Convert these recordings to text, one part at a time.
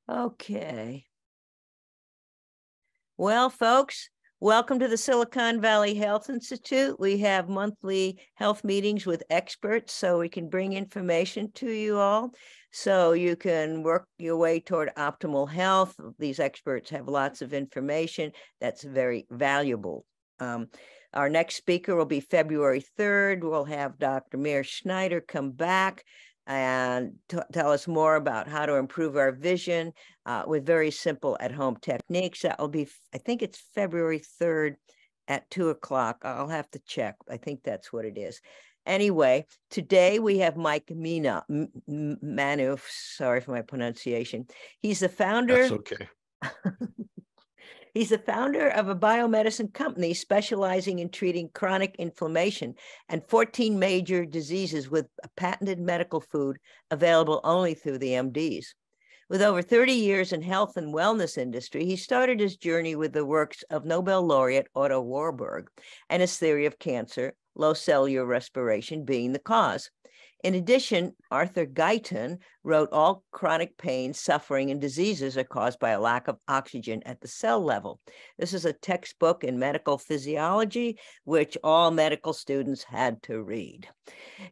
Okay. Well, folks, welcome to the Silicon Valley Health Institute. We have monthly health meetings with experts so we can bring information to you all so you can work your way toward optimal health. These experts have lots of information that's very valuable. Our next speaker will be February 3rd. We'll have Dr. Meir Schneider come back and tell us more about how to improve our vision with very simple at-home techniques. That will be, I think it's February 3rd at 2 o'clock. I'll have to check. I think that's what it is. Anyway, today we have Mike Maunu. Sorry for my pronunciation. He's the founder. That's okay. He's the founder of a biomedicine company specializing in treating chronic inflammation and 14 major diseases with a patented medical food available only through the MDs. With over 30 years in health and wellness industry, he started his journey with the works of Nobel laureate Otto Warburg and his theory of cancer, low cellular respiration being the cause. In addition, Arthur Guyton wrote all chronic pain, suffering, and diseases are caused by a lack of oxygen at the cell level. This is a textbook in medical physiology, which all medical students had to read.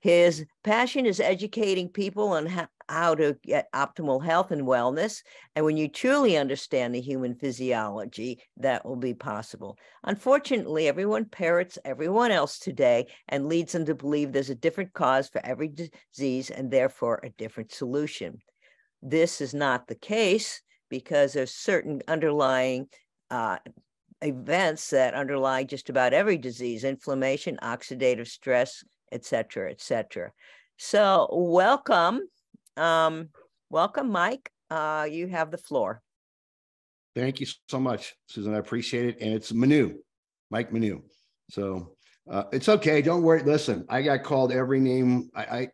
His passion is educating people on how to get optimal health and wellness. And when you truly understand the human physiology, that will be possible. Unfortunately, everyone parrots everyone else today and leads them to believe there's a different cause for every disease and therefore a different solution. This is not the case because there's certain underlying events that underlie just about every disease: inflammation, oxidative stress, et cetera, et cetera. So welcome. Welcome, Mike. You have the floor. Thank you so much, Susan. I appreciate it. And it's Maunu, Mike Maunu. So it's okay. Don't worry. Listen, I got called every name.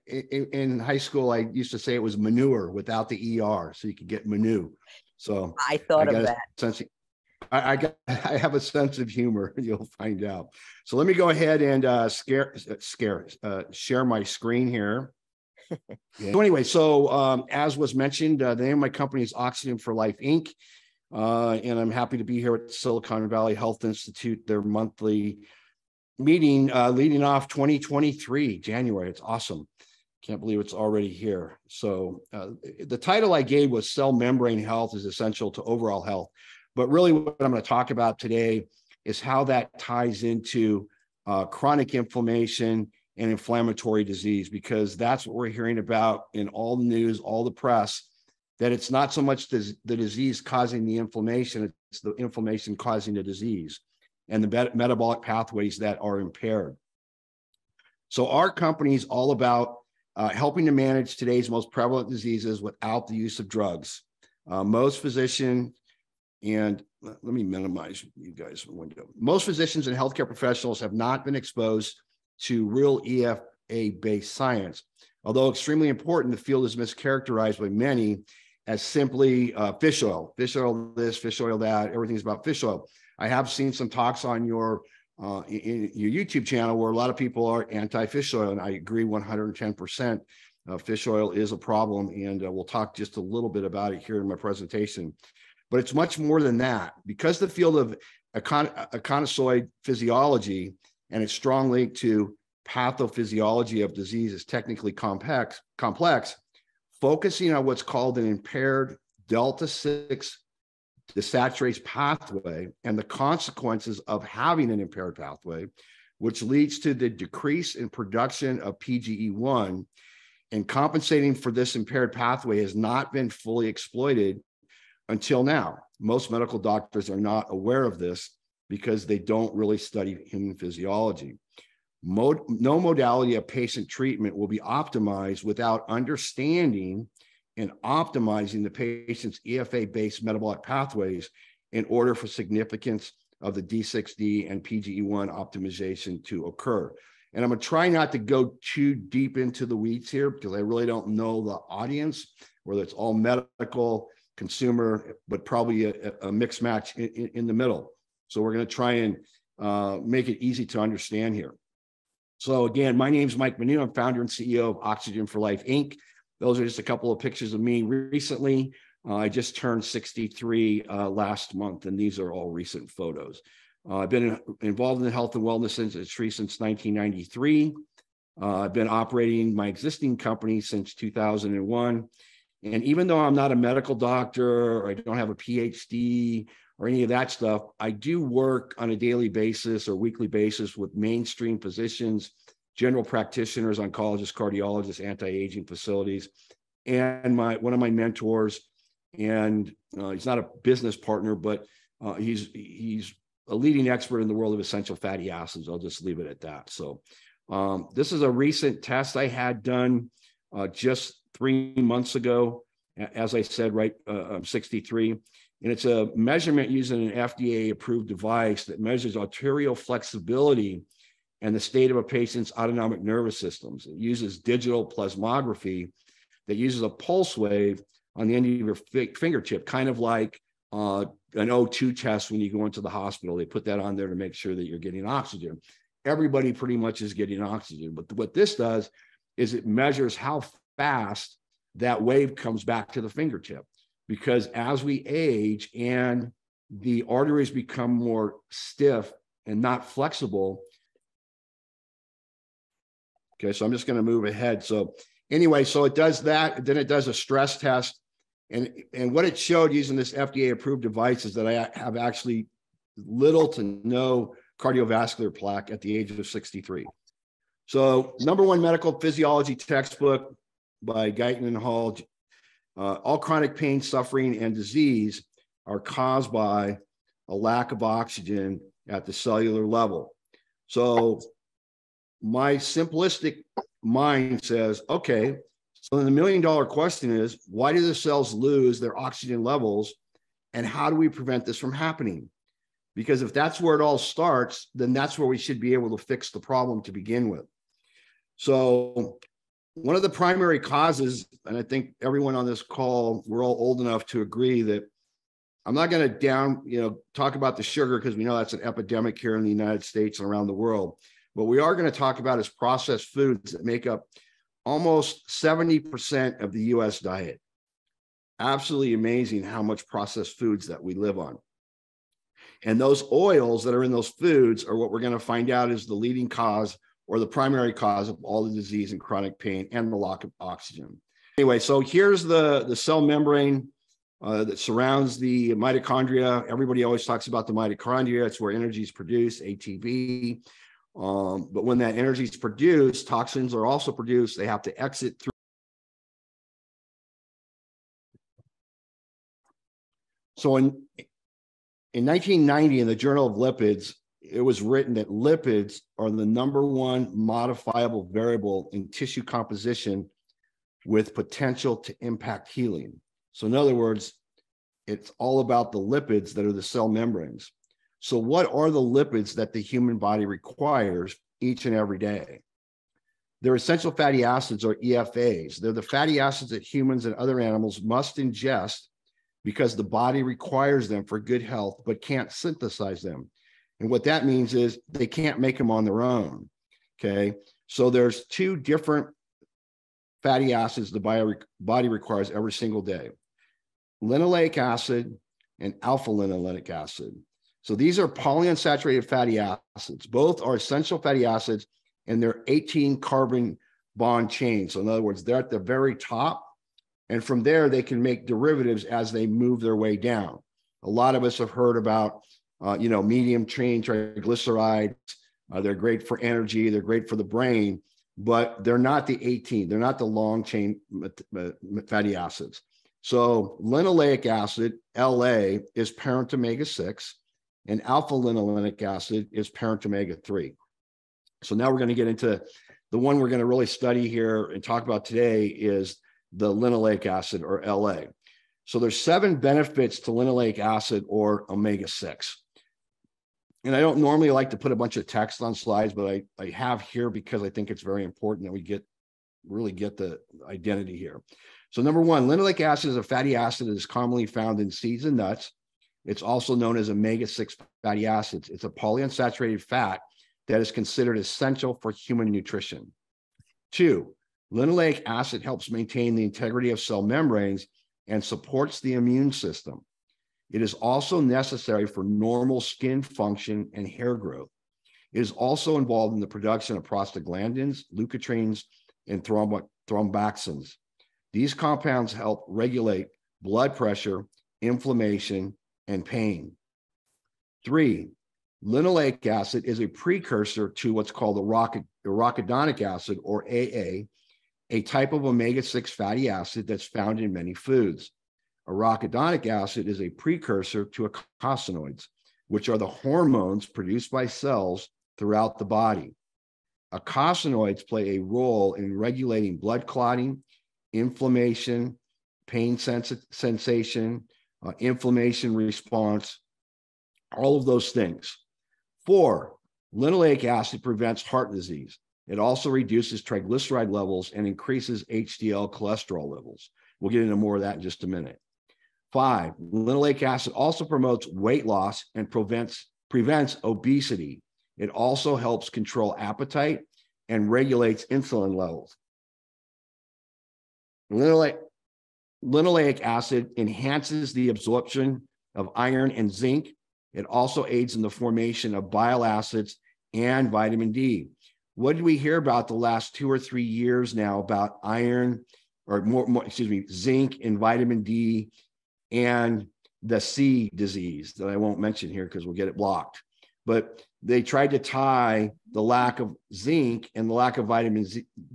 In high school, I used to say it was manure without the ER, so you could get Maunu. So I thought of that. I have a sense of humor. You'll find out. So let me go ahead and share my screen here. So anyway, as was mentioned, the name of my company is Oxygen for Life, Inc. And I'm happy to be here at Silicon Valley Health Institute, their monthly meeting leading off 2023, January. It's awesome. Can't believe it's already here. So the title I gave was Cell Membrane Health is Essential to Overall Health. But really what I'm going to talk about today is how that ties into chronic inflammation and inflammatory disease, because that's what we're hearing about in all the news, all the press, that it's not so much the disease causing the inflammation, it's the inflammation causing the disease and the metabolic pathways that are impaired. So our company is all about helping to manage today's most prevalent diseases without the use of drugs. Most physicians, and let me minimize you guys' window. Most physicians and healthcare professionals have not been exposed to real EFA-based science. Although extremely important, the field is mischaracterized by many as simply fish oil this, fish oil that, everything's about fish oil. I have seen some talks on your in your YouTube channel where a lot of people are anti-fish oil, and I agree 110%. Fish oil is a problem, and we'll talk just a little bit about it here in my presentation. But it's much more than that. Because the field of econosoid physiology and its strong link to pathophysiology of disease is technically complex, focusing on what's called an impaired delta-6 desaturase pathway and the consequences of having an impaired pathway, which leads to the decrease in production of PGE1, and compensating for this impaired pathway has not been fully exploited until now. Most medical doctors are not aware of this because they don't really study human physiology. No modality of patient treatment will be optimized without understanding and optimizing the patient's EFA-based metabolic pathways in order for significance of the D6D and PGE1 optimization to occur. And I'm going to try not to go too deep into the weeds here because I really don't know the audience, whether it's all medical, consumer, but probably a mixed match in the middle. So we're going to try and make it easy to understand here. So again, my name is Mike Maunu. I'm founder and CEO of Oxygen for Life, Inc. Those are just a couple of pictures of me recently. I just turned 63 last month, and these are all recent photos. I've been involved in the health and wellness industry since 1993. I've been operating my existing company since 2001. And even though I'm not a medical doctor, or I don't have a PhD or any of that stuff, I do work on a daily basis or weekly basis with mainstream physicians, general practitioners, oncologists, cardiologists, anti-aging facilities, and one of my mentors. And he's not a business partner, but he's a leading expert in the world of essential fatty acids. I'll just leave it at that. So this is a recent test I had done just 3 months ago. As I said, right, I'm 63. And it's a measurement using an FDA-approved device that measures arterial flexibility and the state of a patient's autonomic nervous systems. It uses digital plasmography that uses a pulse wave on the end of your fingertip, kind of like an O2 test when you go into the hospital. They put that on there to make sure that you're getting oxygen. Everybody pretty much is getting oxygen. But what this does is it measures how fast that wave comes back to the fingertip. Because as we age and the arteries become more stiff and not flexible. Okay, so I'm just going to move ahead. So anyway, so it does that. Then it does a stress test. And what it showed using this FDA-approved device is that I have actually little to no cardiovascular plaque at the age of 63. So #1 medical physiology textbook by Guyton and Hall, all chronic pain, suffering, and disease are caused by a lack of oxygen at the cellular level. So my simplistic mind says, okay, so then the $1 million question is, why do the cells lose their oxygen levels, and how do we prevent this from happening? Because if that's where it all starts, then that's where we should be able to fix the problem to begin with. So one of the primary causes, and I think everyone on this call, we're all old enough to agree that I'm not going to talk about the sugar, because we know that's an epidemic here in the United States and around the world. What we are going to talk about is processed foods that make up almost 70% of the US diet. Absolutely amazing how much processed foods that we live on. And those oils that are in those foods are what we're going to find out is the leading cause or the primary cause of all the disease and chronic pain and the lack of oxygen. Anyway, so here's the cell membrane that surrounds the mitochondria. Everybody always talks about the mitochondria. It's where energy is produced, ATP. But when that energy is produced, toxins are also produced. They have to exit through. So in 1990, in the Journal of Lipids, it was written that lipids are the #1 modifiable variable in tissue composition with potential to impact healing. So in other words, it's all about the lipids that are the cell membranes. So what are the lipids that the human body requires each and every day? They're essential fatty acids, or EFAs. They're the fatty acids that humans and other animals must ingest because the body requires them for good health, but can't synthesize them. And what that means is they can't make them on their own, okay? So there's 2 different fatty acids the body requires every single day: linoleic acid and alpha-linolenic acid. So these are polyunsaturated fatty acids. Both are essential fatty acids, and they're 18 carbon bond chains. So in other words, they're at the very top, and from there, they can make derivatives as they move their way down. A lot of us have heard about, medium chain triglycerides. They're great for energy. They're great for the brain, but they're not the 18. They're not the long chain fatty acids. So linoleic acid, LA, is parent omega-6, and alpha-linolenic acid is parent omega-3. So now we're going to get into the one we're going to really study here and talk about today is the linoleic acid, or LA. So there's 7 benefits to linoleic acid, or omega-6. And I don't normally like to put a bunch of text on slides, but I have here because I think it's very important that we really get the identity here. So #1, linoleic acid is a fatty acid that is commonly found in seeds and nuts. It's also known as omega-6 fatty acids. It's a polyunsaturated fat that is considered essential for human nutrition. 2, linoleic acid helps maintain the integrity of cell membranes and supports the immune system. It is also necessary for normal skin function and hair growth. It is also involved in the production of prostaglandins, leukotrienes, and thromboxans. These compounds help regulate blood pressure, inflammation, and pain. 3, linoleic acid is a precursor to what's called arachidonic acid, or AA, a type of omega-6 fatty acid that's found in many foods. Arachidonic acid is a precursor to eicosanoids, which are the hormones produced by cells throughout the body. Eicosanoids play a role in regulating blood clotting, inflammation, pain sensation, inflammation response, all of those things. 4, linoleic acid prevents heart disease. It also reduces triglyceride levels and increases HDL cholesterol levels. We'll get into more of that in just a minute. 5, linoleic acid also promotes weight loss and prevents obesity. It also helps control appetite and regulates insulin levels. Linoleic acid enhances the absorption of iron and zinc. It also aids in the formation of bile acids and vitamin D. What did we hear about the last 2 or 3 years now about iron, or zinc and vitamin D, and the C disease that I won't mention here because we'll get it blocked. But they tried to tie the lack of zinc and the lack of vitamin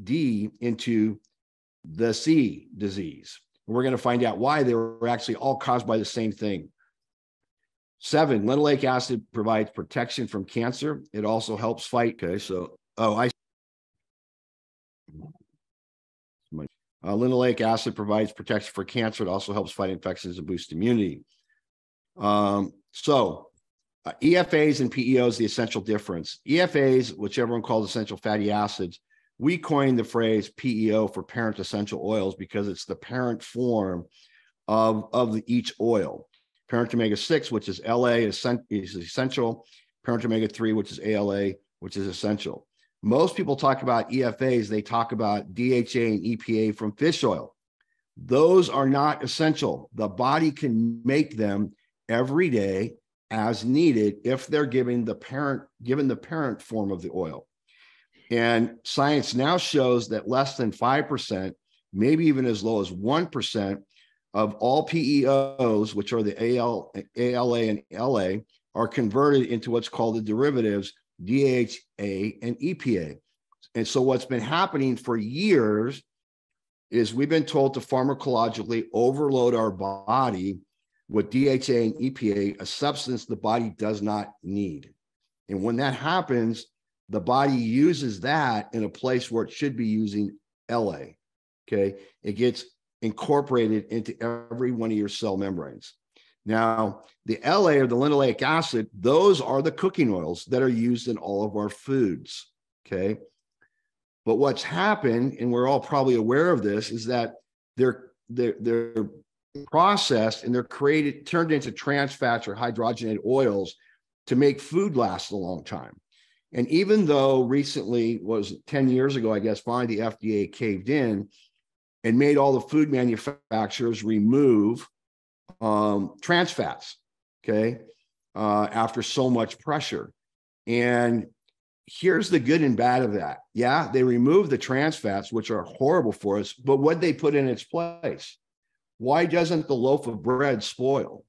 D into the C disease. We're going to find out why they were actually all caused by the same thing. 7, linoleic acid provides protection from cancer. It also helps fight. Okay, so, linoleic acid provides protection for cancer. It also helps fight infections and boost immunity. EFAs and PEOs, the essential difference. EFAs, which everyone calls essential fatty acids, we coined the phrase PEO for parent essential oils because it's the parent form of each oil. Parent omega-6, which is LA, is essential. Parent omega-3, which is ALA, which is essential. Most people talk about EFAs, they talk about DHA and EPA from fish oil. Those are not essential. The body can make them every day as needed if they're given the parent form of the oil. And science now shows that less than 5%, maybe even as low as 1% of all PEOs, which are the ALA and LA, are converted into what's called the derivatives DHA and EPA. And so what's been happening for years is we've been told to pharmacologically overload our body with DHA and EPA, a substance the body does not need. And when that happens, the body uses that in a place where it should be using LA. Okay. It gets incorporated into every one of your cell membranes. Now, the LA, or the linoleic acid, those are the cooking oils that are used in all of our foods. Okay. But what's happened, and we're all probably aware of this, is that they're processed and they're turned into trans fats or hydrogenated oils to make food last a long time. And even though recently, was 10 years ago, I guess, finally the FDA caved in and made all the food manufacturers remove trans fats, okay, after so much pressure. And here's the good and bad of that. Yeah, they removed the trans fats, which are horrible for us, but what they put in its place? Why doesn't the loaf of bread spoil?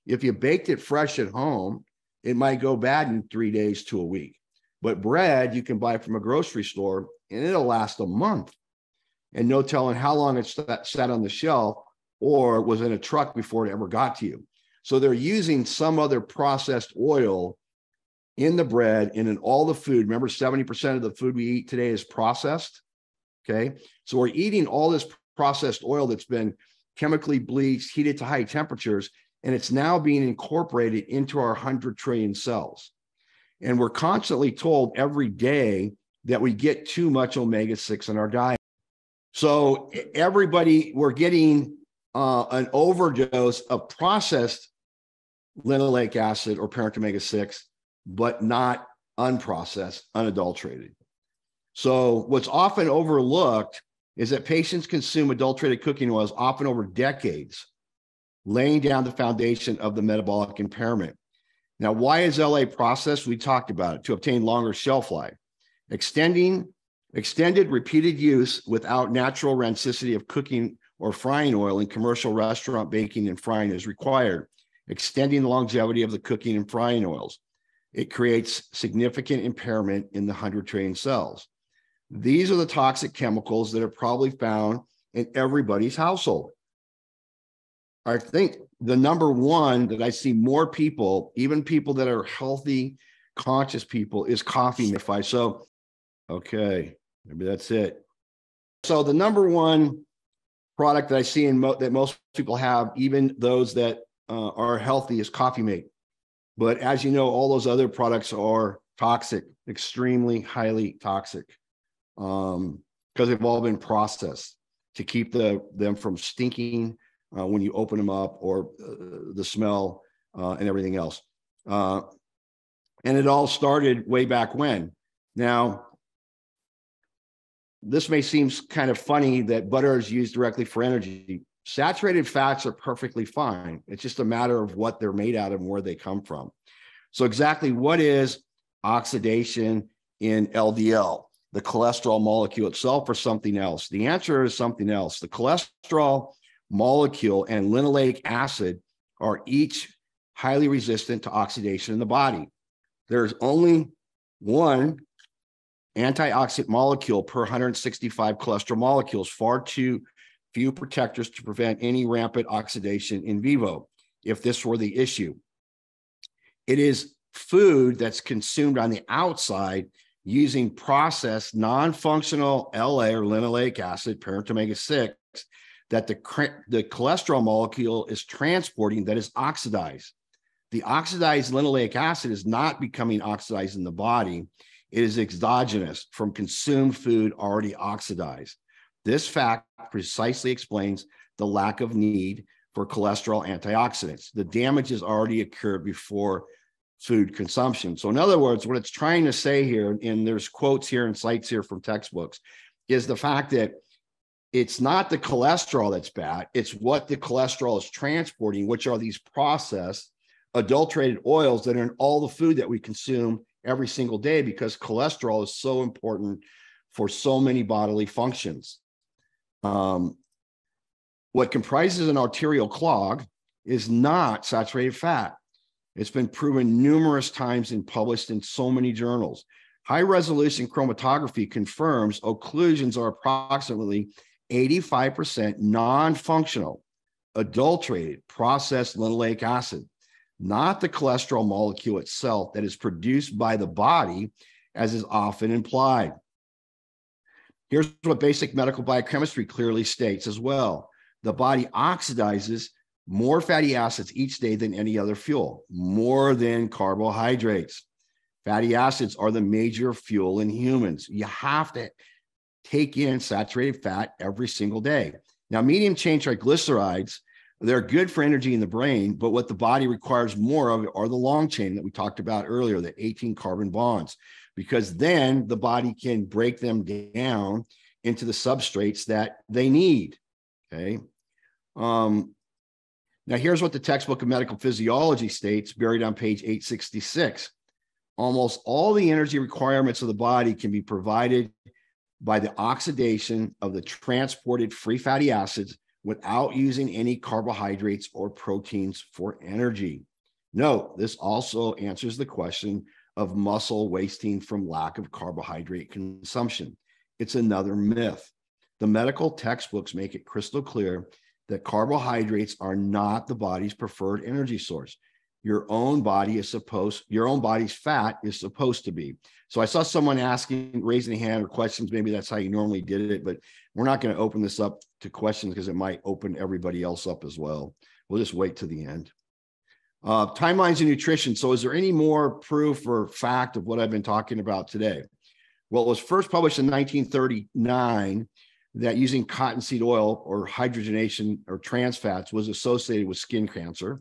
If you baked it fresh at home, it might go bad in 3 days to a week. But bread you can buy from a grocery store and it'll last a month. And no telling how long it's sat on the shelf or was in a truck before it ever got to you. So they're using some other processed oil in the bread and in all the food. Remember, 70% of the food we eat today is processed. Okay. So we're eating all this processed oil that's been chemically bleached, heated to high temperatures, and it's now being incorporated into our 100 trillion cells. And we're constantly told every day that we get too much omega-6 in our diet. So everybody, we're getting an overdose of processed linoleic acid or parent omega-6, but not unprocessed, unadulterated. So what's often overlooked is that patients consume adulterated cooking oils often over decades, laying down the foundation of the metabolic impairment. Now, why is LA processed? We talked about it, to obtain longer shelf life. Extended repeated use without natural rancidity of cooking or frying oil in commercial restaurant baking and frying is required, extending the longevity of the cooking and frying oils. It creates significant impairment in the 100 trillion cells. These are the toxic chemicals that are probably found in everybody's household. I think the number one that I see more people, even people that are healthy, conscious people, is coffee, svhi. So, okay, maybe that's it. So the number one product that I see that most people have, even those that are healthy, is Coffee Mate. But as you know, all those other products are toxic, extremely highly toxic, because they've all been processed to keep them from stinking when you open them up, or the smell and everything else. And it all started way back when. Now, this may seem kind of funny that butter is used directly for energy. Saturated fats are perfectly fine. It's just a matter of what they're made out of and where they come from. So exactly what is oxidation in LDL, the cholesterol molecule itself, or something else? The answer is something else. The cholesterol molecule and linoleic acid are each highly resistant to oxidation in the body. There's only one antioxidant molecule per 165 cholesterol molecules, far too few protectors to prevent any rampant oxidation in vivo, if this were the issue. It is food that's consumed on the outside using processed non-functional LA or linoleic acid, parent omega-6, that the cholesterol molecule is transporting, that is oxidized. The oxidized linoleic acid is not becoming oxidized in the body. It is exogenous from consumed food already oxidized. This fact precisely explains the lack of need for cholesterol antioxidants. The damage has already occurred before food consumption. So in other words, what it's trying to say here, and there's quotes here and cites here from textbooks, is the fact that it's not the cholesterol that's bad, it's what the cholesterol is transporting, which are these processed, adulterated oils that are in all the food that we consume every single day, because cholesterol is so important for so many bodily functions. What comprises an arterial clog is not saturated fat. It's been proven numerous times and published in so many journals. High-resolution chromatography confirms occlusions are approximately 85% non-functional, adulterated, processed linoleic acid, not the cholesterol molecule itself that is produced by the body, as is often implied. Here's what basic medical biochemistry clearly states as well. The body oxidizes more fatty acids each day than any other fuel, more than carbohydrates. Fatty acids are the major fuel in humans. You have to take in saturated fat every single day. Now, medium chain triglycerides, they're good for energy in the brain, but what the body requires more of are the long chain that we talked about earlier, the 18 carbon bonds, because then the body can break them down into the substrates that they need. Okay. Now, here's what the textbook of medical physiology states, buried on page 866. Almost all the energy requirements of the body can be provided by the oxidation of the transported free fatty acids without using any carbohydrates or proteins for energy. Note, this also answers the question of muscle wasting from lack of carbohydrate consumption. It's another myth. The medical textbooks make it crystal clear that carbohydrates are not the body's preferred energy source. Your own body's fat is supposed to be. So I saw someone raising a hand or questions. Maybe that's how you normally did it, but we're not going to open this up to questions because it might open everybody else up as well. We'll just wait to the end. Timelines in nutrition. So is there any more proof or fact of what I've been talking about today? Well, it was first published in 1939 that using cottonseed oil or hydrogenation or trans fats was associated with skin cancer.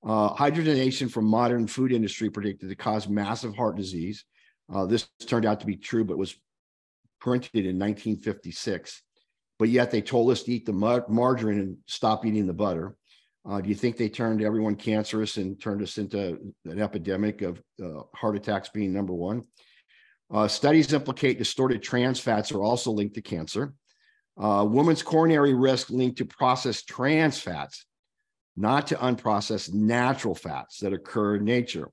Hydrogenation from modern food industry predicted to cause massive heart disease. This turned out to be true, but was printed in 1956. but yet they told us to eat the margarine and stop eating the butter. Do you think they turned everyone cancerous and turned us into an epidemic of heart attacks being number one? Studies implicate distorted trans fats are also linked to cancer. Women's coronary risk linked to processed trans fats, not to unprocessed natural fats that occur in nature.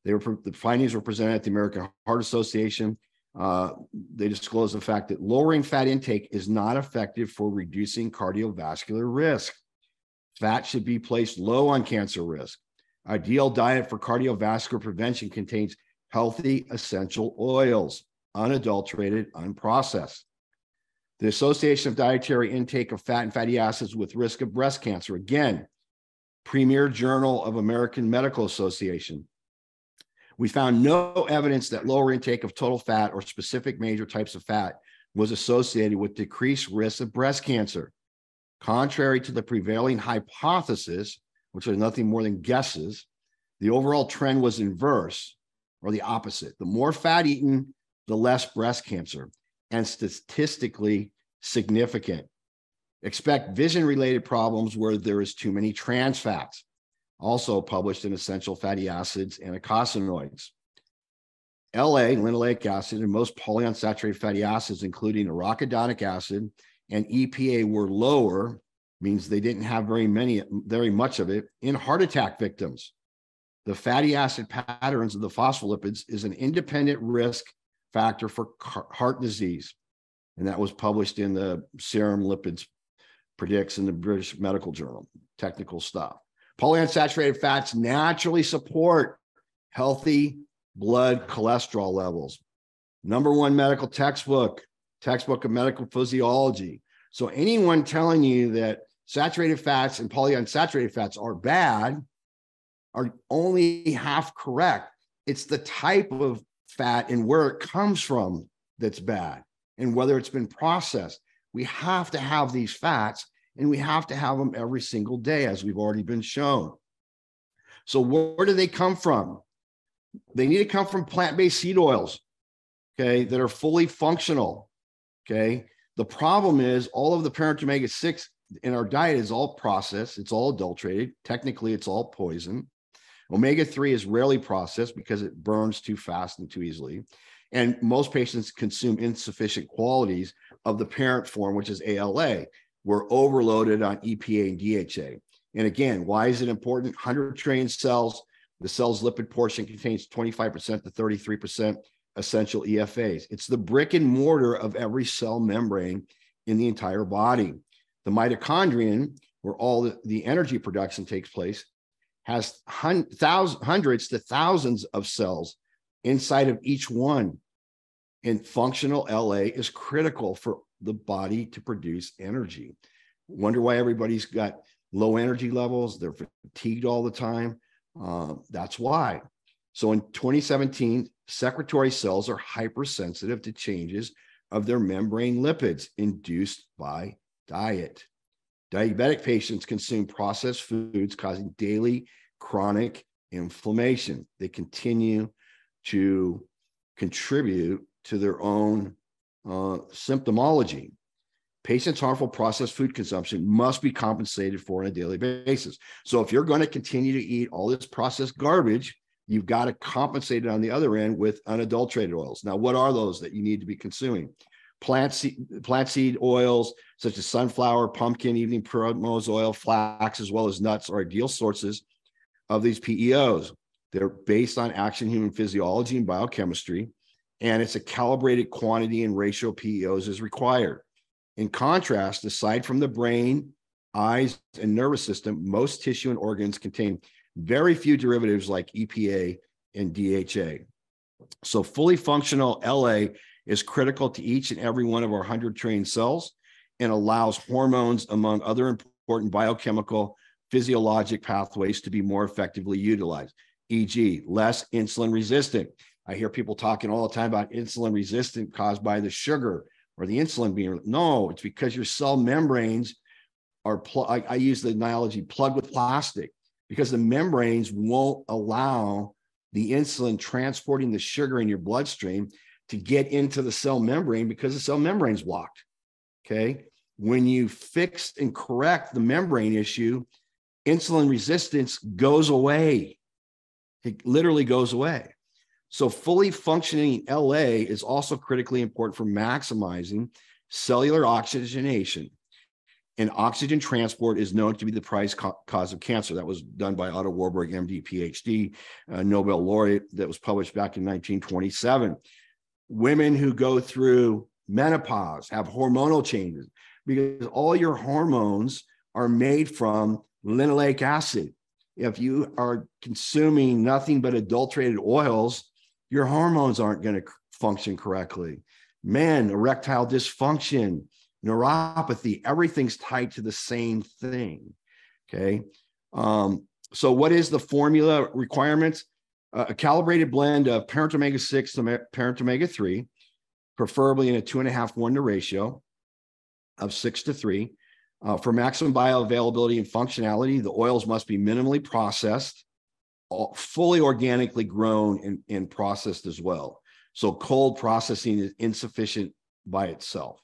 The findings were presented at the American Heart Association. They disclosed the fact that lowering fat intake is not effective for reducing cardiovascular risk. Fat should be placed low on cancer risk. Ideal diet for cardiovascular prevention contains healthy essential oils, unadulterated, unprocessed. The Association of Dietary Intake of Fat and Fatty Acids with Risk of Breast Cancer, again, Premier Journal of American Medical Association. We found no evidence that lower intake of total fat or specific major types of fat was associated with decreased risk of breast cancer. Contrary to the prevailing hypothesis, which are nothing more than guesses, the overall trend was inverse, or the opposite. The more fat eaten, the less breast cancer, and statistically significant. Expect vision-related problems where there is too many trans fats, also published in Essential Fatty Acids and Eicosanoids. linoleic acid, and most polyunsaturated fatty acids, including arachidonic acid and EPA, were lower, means they didn't have very much of it, in heart attack victims. The fatty acid patterns of the phospholipids is an independent risk factor for heart disease. And that was published in the Serum Lipids Predicts in the British Medical Journal, technical stuff. Polyunsaturated fats naturally support healthy blood cholesterol levels. Number one medical textbook of medical physiology. So anyone telling you that saturated fats and polyunsaturated fats are bad are only half correct. It's the type of fat and where it comes from that's bad, and whether it's been processed. We have to have these fats, and we have to have them every single day, as we've already been shown. So where do they come from? They need to come from plant-based seed oils, okay, that are fully functional, okay? The problem is all of the parent omega-6 in our diet is all processed. It's all adulterated. Technically, it's all poison. Omega-3 is rarely processed because it burns too fast and too easily. And most patients consume insufficient qualities of the parent form, which is ALA. We're overloaded on EPA and DHA. And again, why is it important? 100 trillion cells. The cell's lipid portion contains 25% to 33% essential EFAs. It's the brick and mortar of every cell membrane in the entire body. The mitochondrion, where all the energy production takes place, has hundreds to thousands of cells inside of each one. And functional LA is critical for the body to produce energy. Wonder why everybody's got low energy levels. They're fatigued all the time. That's why. So in 2017, secretory cells are hypersensitive to changes of their membrane lipids induced by diet. Diabetic patients consume processed foods, causing daily chronic inflammation. They continue to contribute to their own symptomology. Patients' harmful processed food consumption must be compensated for on a daily basis. So if you're going to continue to eat all this processed garbage, you've got to compensate it on the other end with unadulterated oils. Now, what are those that you need to be consuming? Plant seed oils such as sunflower, pumpkin, evening primrose oil, flax, as well as nuts are ideal sources of these PEOs. They're based on action human physiology and biochemistry, and it's a calibrated quantity and ratio of PEOs is required. In contrast, aside from the brain, eyes, and nervous system, most tissue and organs contain very few derivatives like EPA and DHA. So fully functional LA is critical to each and every one of our 100 trillion cells and allows hormones, among other important biochemical physiologic pathways, to be more effectively utilized, e.g., less insulin resistant. I hear people talking all the time about insulin resistant caused by the sugar or the insulin being, no, it's because your cell membranes are, I use the analogy, plugged with plastic, because the membranes won't allow the insulin transporting the sugar in your bloodstream to get into the cell membrane because the cell membrane's blocked, okay? when you fix and correct the membrane issue, insulin resistance goes away. It literally goes away. So fully functioning LA is also critically important for maximizing cellular oxygenation. And oxygen transport is known to be the primary cause of cancer. That was done by Otto Warburg, MD, PhD, Nobel laureate, that was published back in 1927. Women who go through menopause have hormonal changes because all your hormones are made from linoleic acid. If you are consuming nothing but adulterated oils, your hormones aren't going to function correctly. Men, erectile dysfunction, neuropathy, everything's tied to the same thing. Okay. So what is the formula requirements? A calibrated blend of parent omega-6 to parent omega-3, preferably in a 2.5:1 ratio of 6:3. For maximum bioavailability and functionality, the oils must be minimally processed, fully organically grown and processed as well. So cold processing is insufficient by itself.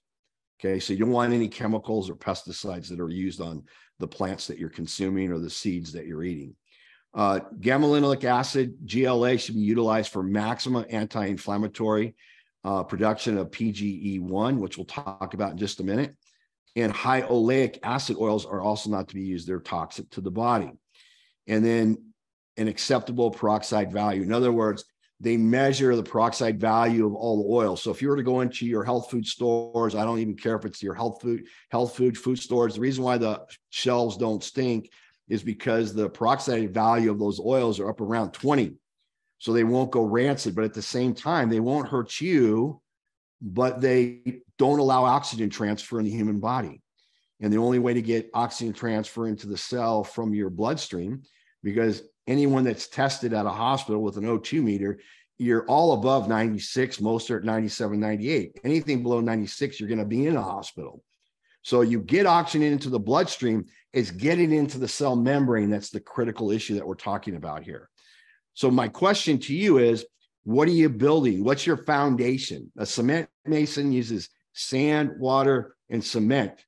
Okay, so you don't want any chemicals or pesticides that are used on the plants that you're consuming or the seeds that you're eating. Gamma-linolenic acid, GLA, should be utilized for maximum anti-inflammatory production of PGE1, which we'll talk about in just a minute. And high oleic acid oils are also not to be used. They're toxic to the body. And then an acceptable peroxide value. In other words, they measure the peroxide value of all the oils. So if you were to go into your health food stores, I don't even care if it's your health food stores, the reason why the shelves don't stink is because the peroxide value of those oils are up around 20. So they won't go rancid, but at the same time, they won't hurt you, but they don't allow oxygen transfer in the human body. And the only way to get oxygen transfer into the cell from your bloodstream, because anyone that's tested at a hospital with an O2 meter, you're all above 96, most are at 97, 98. Anything below 96, you're going to be in a hospital. So you get oxygen into the bloodstream, it's getting into the cell membrane. That's the critical issue that we're talking about here. So my question to you is, what are you building? What's your foundation? A cement mason uses sand, water, and cement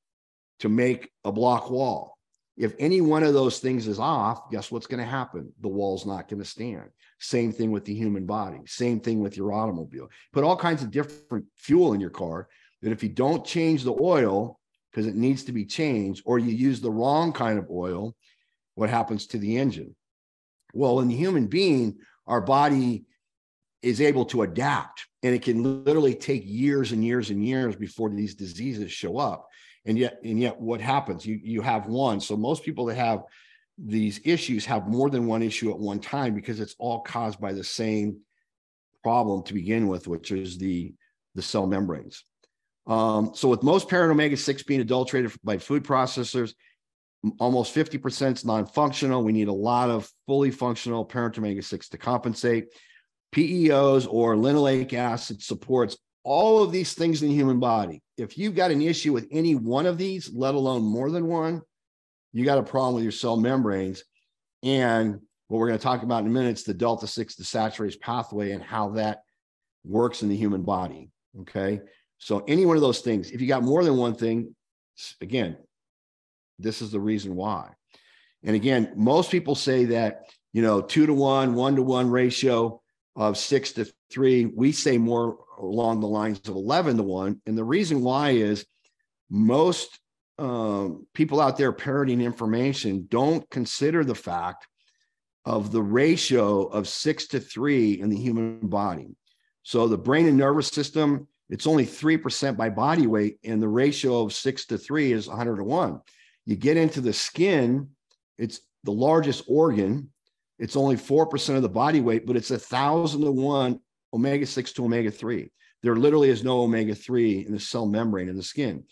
to make a block wall. If any one of those things is off, guess what's going to happen? The wall's not going to stand. Same thing with the human body. Same thing with your automobile. Put all kinds of different fuel in your car that if you don't change the oil, because it needs to be changed, or you use the wrong kind of oil, what happens to the engine? Well, in the human being, our body is able to adapt, and it can literally take years and years and years before these diseases show up. And yet what happens? You have one. So most people that have these issues have more than one issue at one time because it's all caused by the same problem to begin with, which is the cell membranes. So with most parent omega-6 being adulterated by food processors, almost 50% is non-functional. We need a lot of fully functional parent omega-6 to compensate. PEOs or linoleic acid supports all of these things in the human body. If you've got an issue with any one of these, let alone more than one, you got a problem with your cell membranes. And what we're going to talk about in a minute is the delta-6 desaturase pathway and how that works in the human body. Okay. So any one of those things, if you got more than one thing, again, this is the reason why. And again, most people say that, 2-to-1, 1-to-1 ratio of 6-to-3. We say more along the lines of 11-to-1. And the reason why is most people out there parroting information don't consider the fact of the ratio of 6-to-3 in the human body. So the brain and nervous system, it's only 3% by body weight, and the ratio of 6-to-3 is 100-to-1. You get into the skin, it's the largest organ. It's only 4% of the body weight, but it's 1,000-to-1 omega-6 to omega-3. There literally is no omega-3 in the cell membrane in the skin.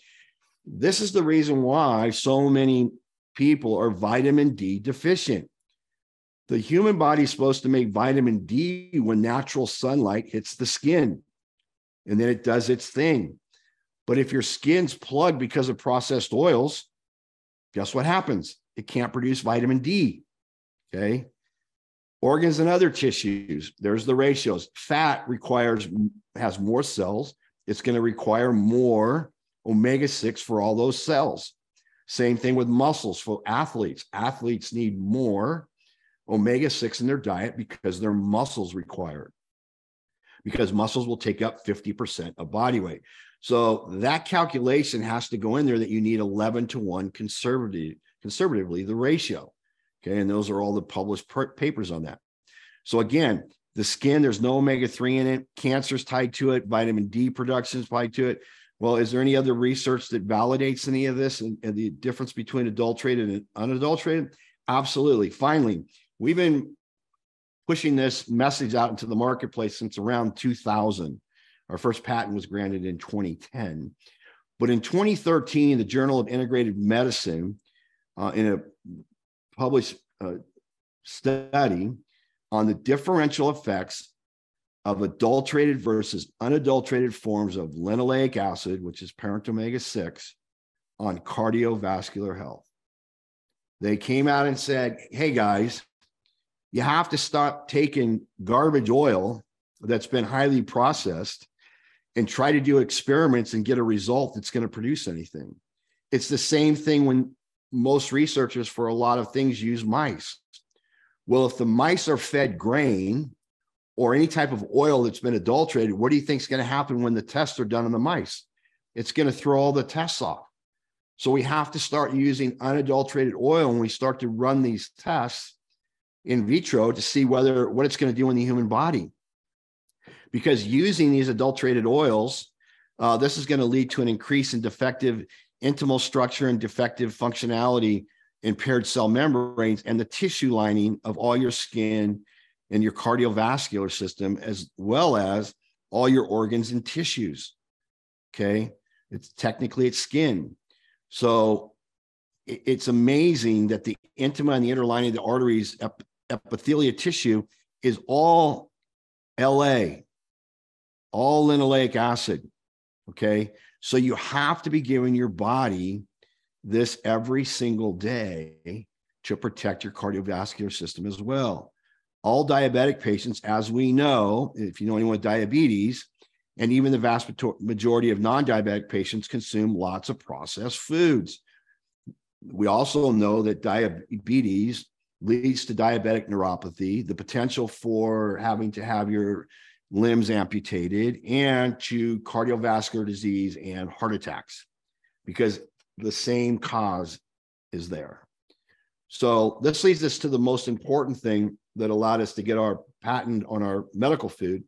This is the reason why so many people are vitamin D deficient. The human body is supposed to make vitamin D when natural sunlight hits the skin, and then it does its thing. But if your skin's plugged because of processed oils, guess what happens? It can't produce vitamin D. Okay. Organs and other tissues, there's the ratios. Fat has more cells. It's going to require more omega-6 for all those cells. Same thing with muscles for athletes. Athletes need more omega-6 in their diet because their muscles require it, because muscles will take up 50% of body weight. So that calculation has to go in there that you need 11-to-1 conservatively, the ratio. Okay. And those are all the published papers on that. So again, the skin, there's no omega-3 in it. Cancer's tied to it. Vitamin D production is tied to it. Well, is there any other research that validates any of this and the difference between adulterated and unadulterated? Absolutely. Finally, we've been pushing this message out into the marketplace since around 2000. Our first patent was granted in 2010. But in 2013, the Journal of Integrative Medicine, in a published study on the differential effects of adulterated versus unadulterated forms of linoleic acid, which is parent omega-6, on cardiovascular health. They came out and said, hey guys, you have to stop taking garbage oil that's been highly processed and try to do experiments and get a result that's going to produce anything. It's the same thing when most researchers for a lot of things use mice. Well, if the mice are fed grain or any type of oil that's been adulterated, what do you think is going to happen when the tests are done on the mice? It's going to throw all the tests off. So we have to start using unadulterated oil when we start to run these tests in vitro to see what it's going to do in the human body. Because using these adulterated oils, this is going to lead to an increase in defective intimal structure and defective functionality, impaired cell membranes, and the tissue lining of all your skin and your cardiovascular system, as well as all your organs and tissues. Okay. It's skin. So it's amazing that the intima and the inner lining of the arteries, epithelia tissue is all LA, all linoleic acid. Okay. So you have to be giving your body this every single day to protect your cardiovascular system as well. All diabetic patients, as we know, if you know anyone with diabetes, and even the vast majority of non-diabetic patients consume lots of processed foods. We also know that diabetes leads to diabetic neuropathy, the potential for having to have your limbs amputated, and to cardiovascular disease and heart attacks, because the same cause is there. So this leads us to the most important thing that allowed us to get our patent on our medical food,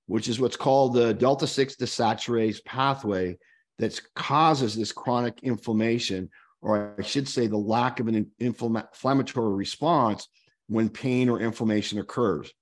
which is what's called the delta-6 desaturase pathway that causes this chronic inflammation, or I should say the lack of an inflammatory response when pain or inflammation occurs.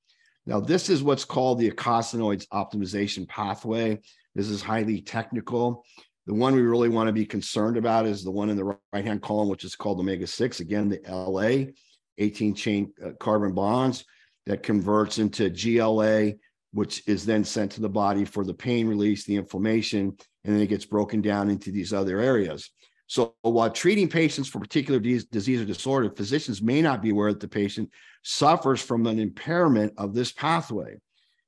Now, this is what's called the eicosanoids optimization pathway. This is highly technical. The one we really want to be concerned about is the one in the right-hand column, which is called omega-6. Again, the LA, 18-chain carbon bonds that converts into GLA, which is then sent to the body for the pain release, the inflammation, and then it gets broken down into these other areas. So while treating patients for particular disease or disorder, physicians may not be aware that the patient suffers from an impairment of this pathway.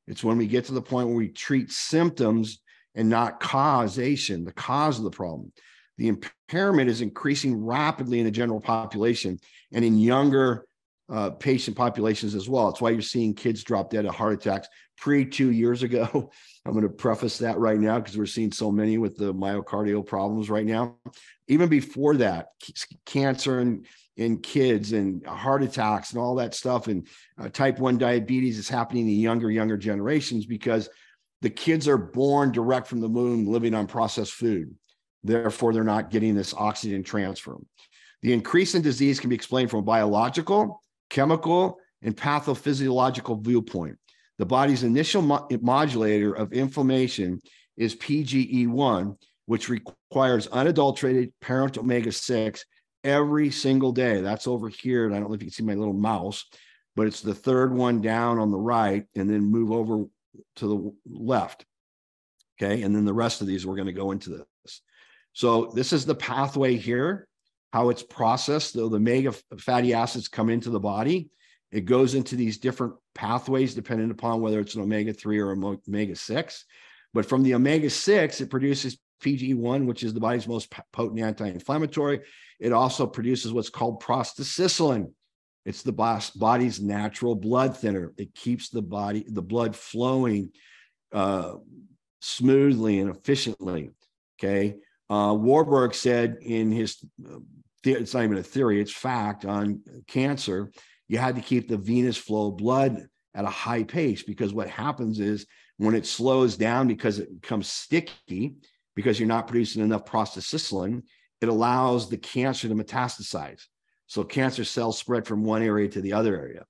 It's when we get to the point where we treat symptoms and not causation, the cause of the problem. The impairment is increasing rapidly in the general population and in younger patient populations as well. It's why you're seeing kids drop dead of heart attacks pre-2 years ago. I'm going to preface that right now because we're seeing so many with the myocardial problems right now. Even before that, cancer in kids and heart attacks and all that stuff, and type 1 diabetes is happening in younger generations because the kids are born direct from the womb living on processed food. Therefore, they're not getting this oxygen transfer. The increase in disease can be explained from a biological, chemical, and pathophysiological viewpoint. The body's initial modulator of inflammation is PGE1, which requires unadulterated parent omega-6 every single day. That's over here. And I don't know if you can see my little mouse, but it's the third one down on the right, and then move over to the left. Okay. And then the rest of these, we're going to go into this. So this is the pathway here, how it's processed. Though the omega fatty acids come into the body, it goes into these different pathways depending upon whether it's an omega-3 or omega-6. But from the omega-6, it produces PGE1, which is the body's most potent anti-inflammatory. It also produces what's called prostacyclin. It's the body's natural blood thinner. It keeps the blood flowing smoothly and efficiently. Okay. Warburg said in his, it's not even a theory, it's fact on cancer, you had to keep the venous flow of blood at a high pace, because what happens is when it slows down because it becomes sticky, because you're not producing enough prostacyclin, it allows the cancer to metastasize. So cancer cells spread from one area to the other area.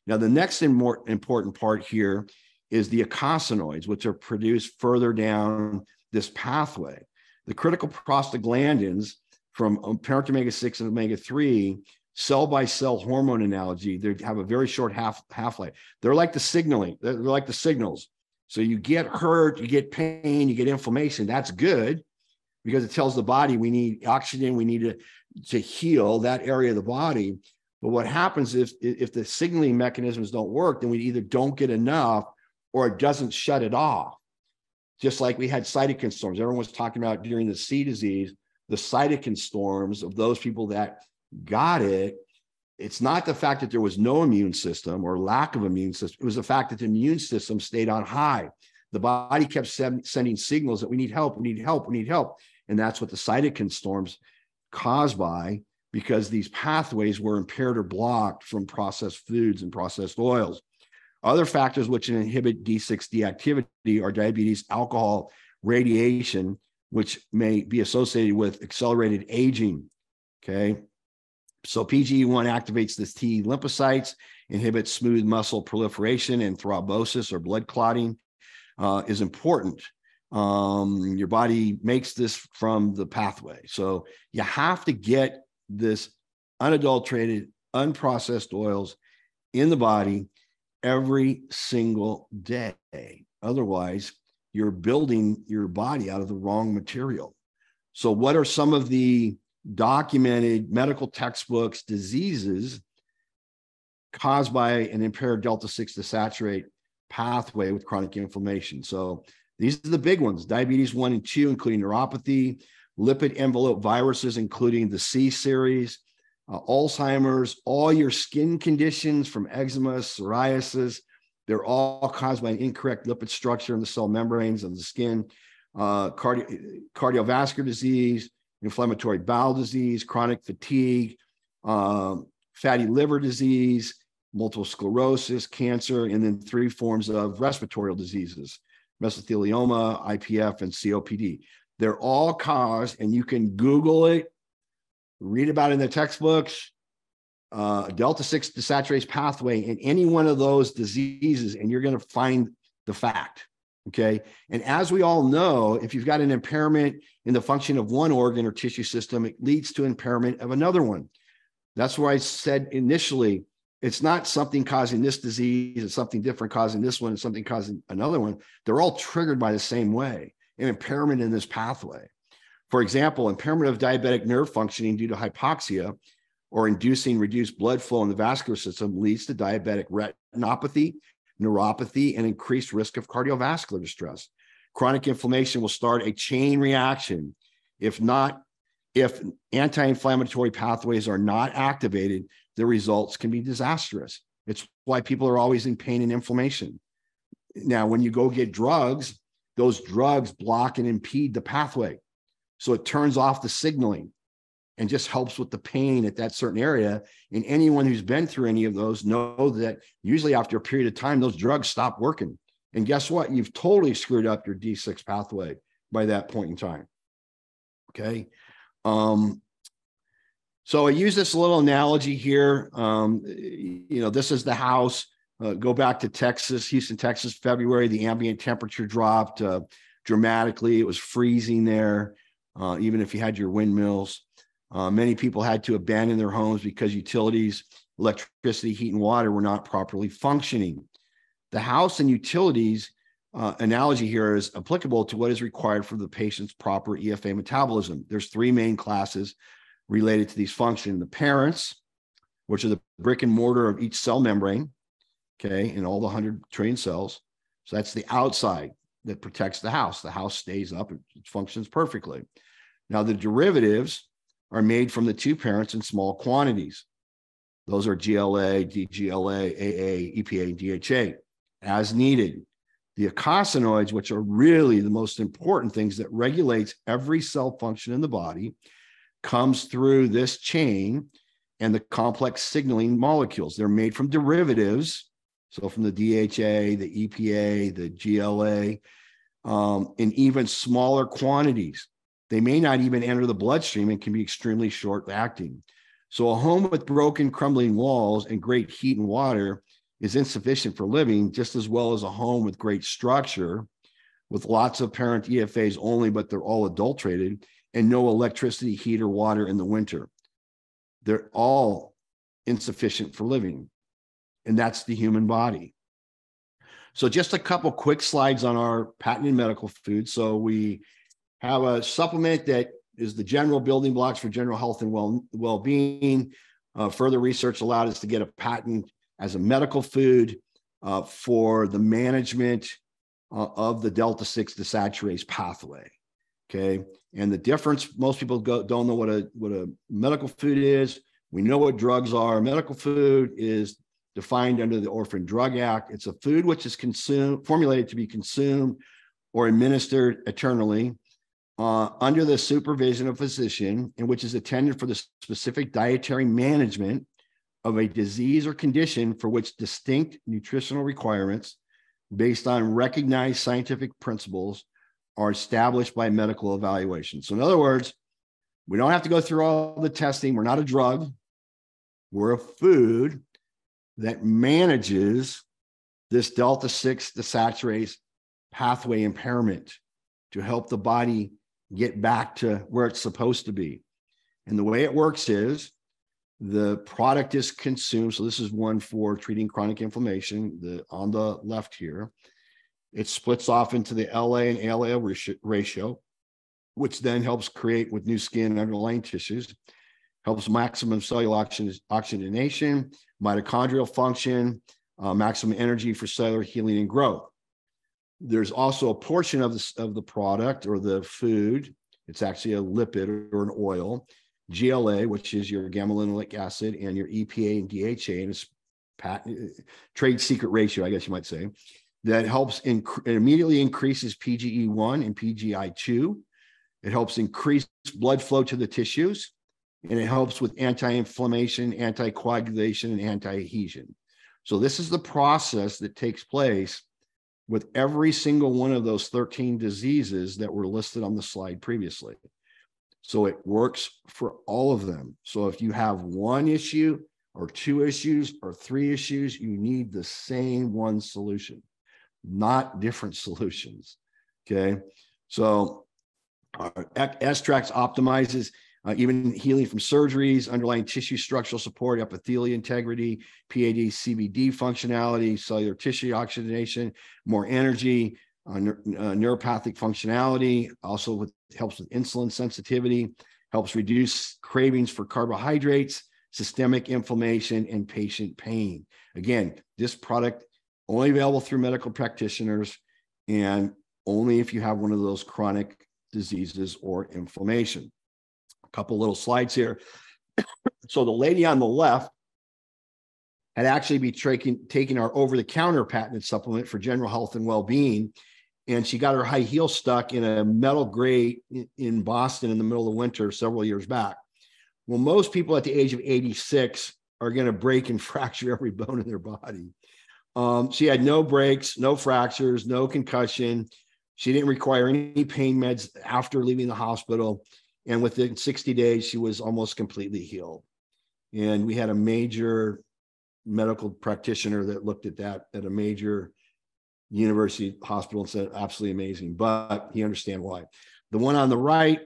Now, the next important part here is the eicosanoids, which are produced further down this pathway. The critical prostaglandins from parent omega-6 and omega-3, cell-by-cell hormone analogy, they have a very short half-life. They're like the signaling, they're like the signals. So you get hurt, you get pain, you get inflammation. That's good, because it tells the body we need oxygen, we need to heal that area of the body. But what happens if the signaling mechanisms don't work, then we either don't get enough or it doesn't shut it off. Just like we had cytokine storms. Everyone was talking about during the C disease, the cytokine storms of those people that got it. It's not the fact that there was no immune system or lack of immune system. It was the fact that the immune system stayed on high. The body kept sending signals that we need help, we need help, we need help. And that's what the cytokine storms caused by, because these pathways were impaired or blocked from processed foods and processed oils. Other factors which inhibit D6 activity are diabetes, alcohol, radiation, which may be associated with accelerated aging. Okay. So PGE1 activates the T lymphocytes, inhibits smooth muscle proliferation, and thrombosis or blood clotting is important. Your body makes this from the pathway. So you have to get this unadulterated, unprocessed oils in the body every single day. Otherwise, you're building your body out of the wrong material. So what are some of the documented medical textbooks diseases caused by an impaired delta-6 desaturate pathway with chronic inflammation? So these are the big ones: diabetes 1 and 2, including neuropathy, lipid envelope viruses, including the C series, Alzheimer's, all your skin conditions from eczema, psoriasis, they're all caused by an incorrect lipid structure in the cell membranes of the skin, cardiovascular disease, inflammatory bowel disease, chronic fatigue, fatty liver disease, multiple sclerosis, cancer, and then 3 forms of respiratory diseases: mesothelioma, IPF, and COPD. They're all caused, and you can Google it, read about it in the textbooks, delta-6 desaturase pathway in any one of those diseases, and you're going to find the fact. Okay. And as we all know, if you've got an impairment in the function of one organ or tissue system, it leads to impairment of another one. That's why I said initially, it's not something causing this disease, it's something different causing this one, and something causing another one. They're all triggered by the same way, an impairment in this pathway. For example, impairment of diabetic nerve functioning due to hypoxia or inducing reduced blood flow in the vascular system leads to diabetic retinopathy, neuropathy, and increased risk of cardiovascular distress. Chronic inflammation will start a chain reaction. If anti-inflammatory pathways are not activated, the results can be disastrous. It's why people are always in pain and inflammation. Now, when you go get drugs, those drugs block and impede the pathway. So it turns off the signaling and just helps with the pain at that certain area. And anyone who's been through any of those know that usually after a period of time, those drugs stop working. And guess what? You've totally screwed up your D6 pathway by that point in time. Okay. So I use this little analogy here. This is the house. Go back to Texas, Houston, Texas, February, the ambient temperature dropped dramatically. It was freezing there, even if you had your windmills. Many people had to abandon their homes because utilities, electricity, heat, and water were not properly functioning. The house and utilities analogy here is applicable to what is required for the patient's proper EFA metabolism. There's 3 main classes related to these functions: the parents, which are the brick and mortar of each cell membrane, okay, in all the 100 trillion cells. So that's the outside. that protects the house. The house stays up, it functions perfectly. Now, the derivatives are made from the two parents in small quantities. Those are GLA, DGLA, AA, EPA, and DHA, as needed. The eicosanoids, which are really the most important things that regulates every cell function in the body, comes through this chain and the complex signaling molecules. They're made from derivatives, so from the DHA, the EPA, the GLA, in even smaller quantities. They may not even enter the bloodstream and can be extremely short-acting. So a home with broken, crumbling walls and great heat and water is insufficient for living, just as well as a home with great structure, with lots of parent EFAs only, but they're all adulterated, and no electricity, heat, or water in the winter. They're all insufficient for living. And that's the human body. So just a couple quick slides on our patented medical food. So we have a supplement that is the general building blocks for general health and well-being. Further research allowed us to get a patent as a medical food for the management of the delta-6 desaturase pathway. Okay, and the difference, most people don't know what a medical food is. We know what drugs are. Medical food is defined under the Orphan Drug Act. It's a food which is formulated to be consumed or administered eternally under the supervision of a physician, and which is intended for the specific dietary management of a disease or condition for which distinct nutritional requirements based on recognized scientific principles are established by medical evaluation. So in other words, we don't have to go through all the testing. We're not a drug. We're a food that manages this delta-6 desaturase pathway impairment to help the body get back to where it's supposed to be. And the way it works is the product is consumed. So this is one for treating chronic inflammation, on the left here. It splits off into the LA and ALA ratio, which then helps create with new skin and underlying tissues, helps maximum cellular oxygenation, mitochondrial function, maximum energy for cellular healing and growth. There's also a portion of the product or the food. It's actually a lipid or an oil, GLA, which is your gamma linolenic acid, and your EPA and DHA, and it's trade secret ratio, I guess you might say, that helps it immediately increases PGE1 and PGI2. It helps increase blood flow to the tissues, and it helps with anti-inflammation, anticoagulation, and anti-adhesion. So this is the process that takes place with every single one of those 13 diseases that were listed on the slide previously. So it works for all of them. So if you have one issue or two issues or three issues, you need the same one solution, not different solutions. Okay. So S-Trax optimizes even healing from surgeries, underlying tissue structural support, epithelial integrity, PAD, CBD functionality, cellular tissue oxygenation, more energy, neuropathic functionality, also helps with insulin sensitivity, helps reduce cravings for carbohydrates, systemic inflammation, and patient pain. Again, this product only available through medical practitioners and only if you have one of those chronic diseases or inflammation. A couple little slides here. So the lady on the left had actually been taking our over-the-counter patented supplement for general health and well-being, and she got her high heel stuck in a metal grate in Boston in the middle of winter several years back. Well, most people at the age of 86 are going to break and fracture every bone in their body. She had no breaks, no fractures, no concussion. She didn't require any pain meds after leaving the hospital. And within 60 days, she was almost completely healed. And we had a major medical practitioner that looked at that at a major university hospital and said, absolutely amazing, but he understands why. The one on the right,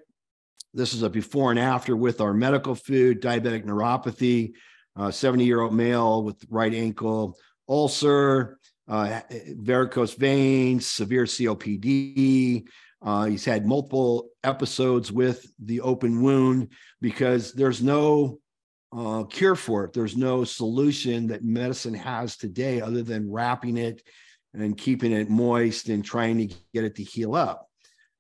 this is a before and after with our medical food, diabetic neuropathy, 70-year-old male with right ankle ulcer, varicose veins, severe COPD. He's had multiple episodes with the open wound because there's no cure for it. There's no solution that medicine has today other than wrapping it and keeping it moist and trying to get it to heal up.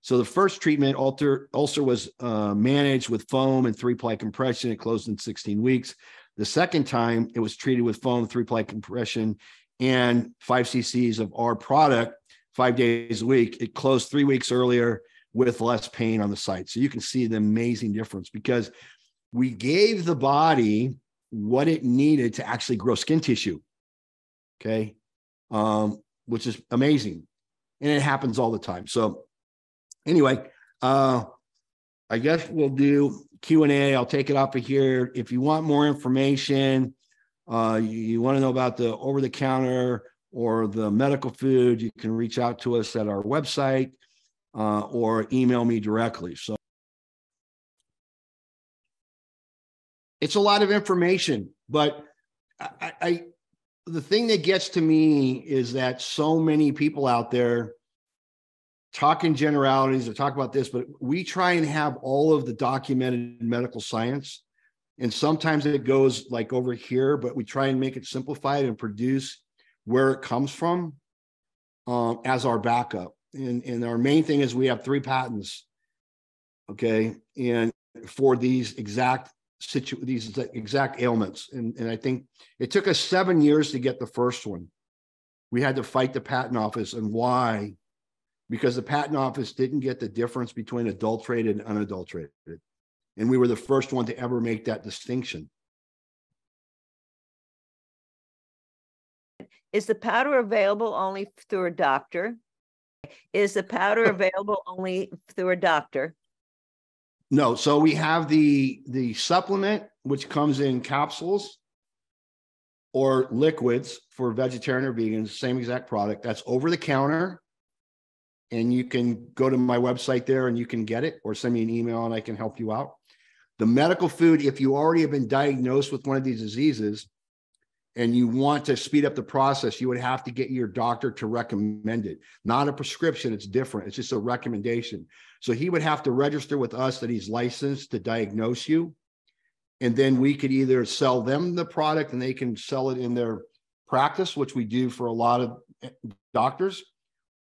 So the first treatment, ulcer was managed with foam and 3-ply compression. It closed in 16 weeks. The second time, it was treated with foam, 3-ply compression, and 5 cc's of our product 5 days a week. It closed 3 weeks earlier with less pain on the site. So you can see the amazing difference because we gave the body what it needed to actually grow skin tissue. Okay. Which is amazing. And it happens all the time. So anyway, I guess we'll do Q&A. I'll take it off of here. If you want more information, you want to know about the over-the-counter or the medical food, you can reach out to us at our website or email me directly. So it's a lot of information, but the thing that gets to me is that so many people out there talk in generalities or talk about this, but we try and have all of the documented medical science. And sometimes it goes like over here, but we try and make it simplified and produce where it comes from as our backup. And our main thing is we have 3 patents, okay, and for these exact ailments. And I think it took us 7 years to get the first one. We had to fight the patent office. And why? Because the patent office didn't get the difference between adulterated and unadulterated. And we were the first one to ever make that distinction. Is the powder available only through a doctor? Is the powder available only through a doctor? No. So we have the supplement, which comes in capsules or liquids for vegetarian or vegans, same exact product. That's over the counter. And you can go to my website there and you can get it, or send me an email and I can help you out. The medical food, if you already have been diagnosed with one of these diseases and you want to speed up the process, you would have to get your doctor to recommend it. Not a prescription, it's different. It's just a recommendation. So he would have to register with us that he's licensed to diagnose you. And then we could either sell them the product and they can sell it in their practice, which we do for a lot of doctors.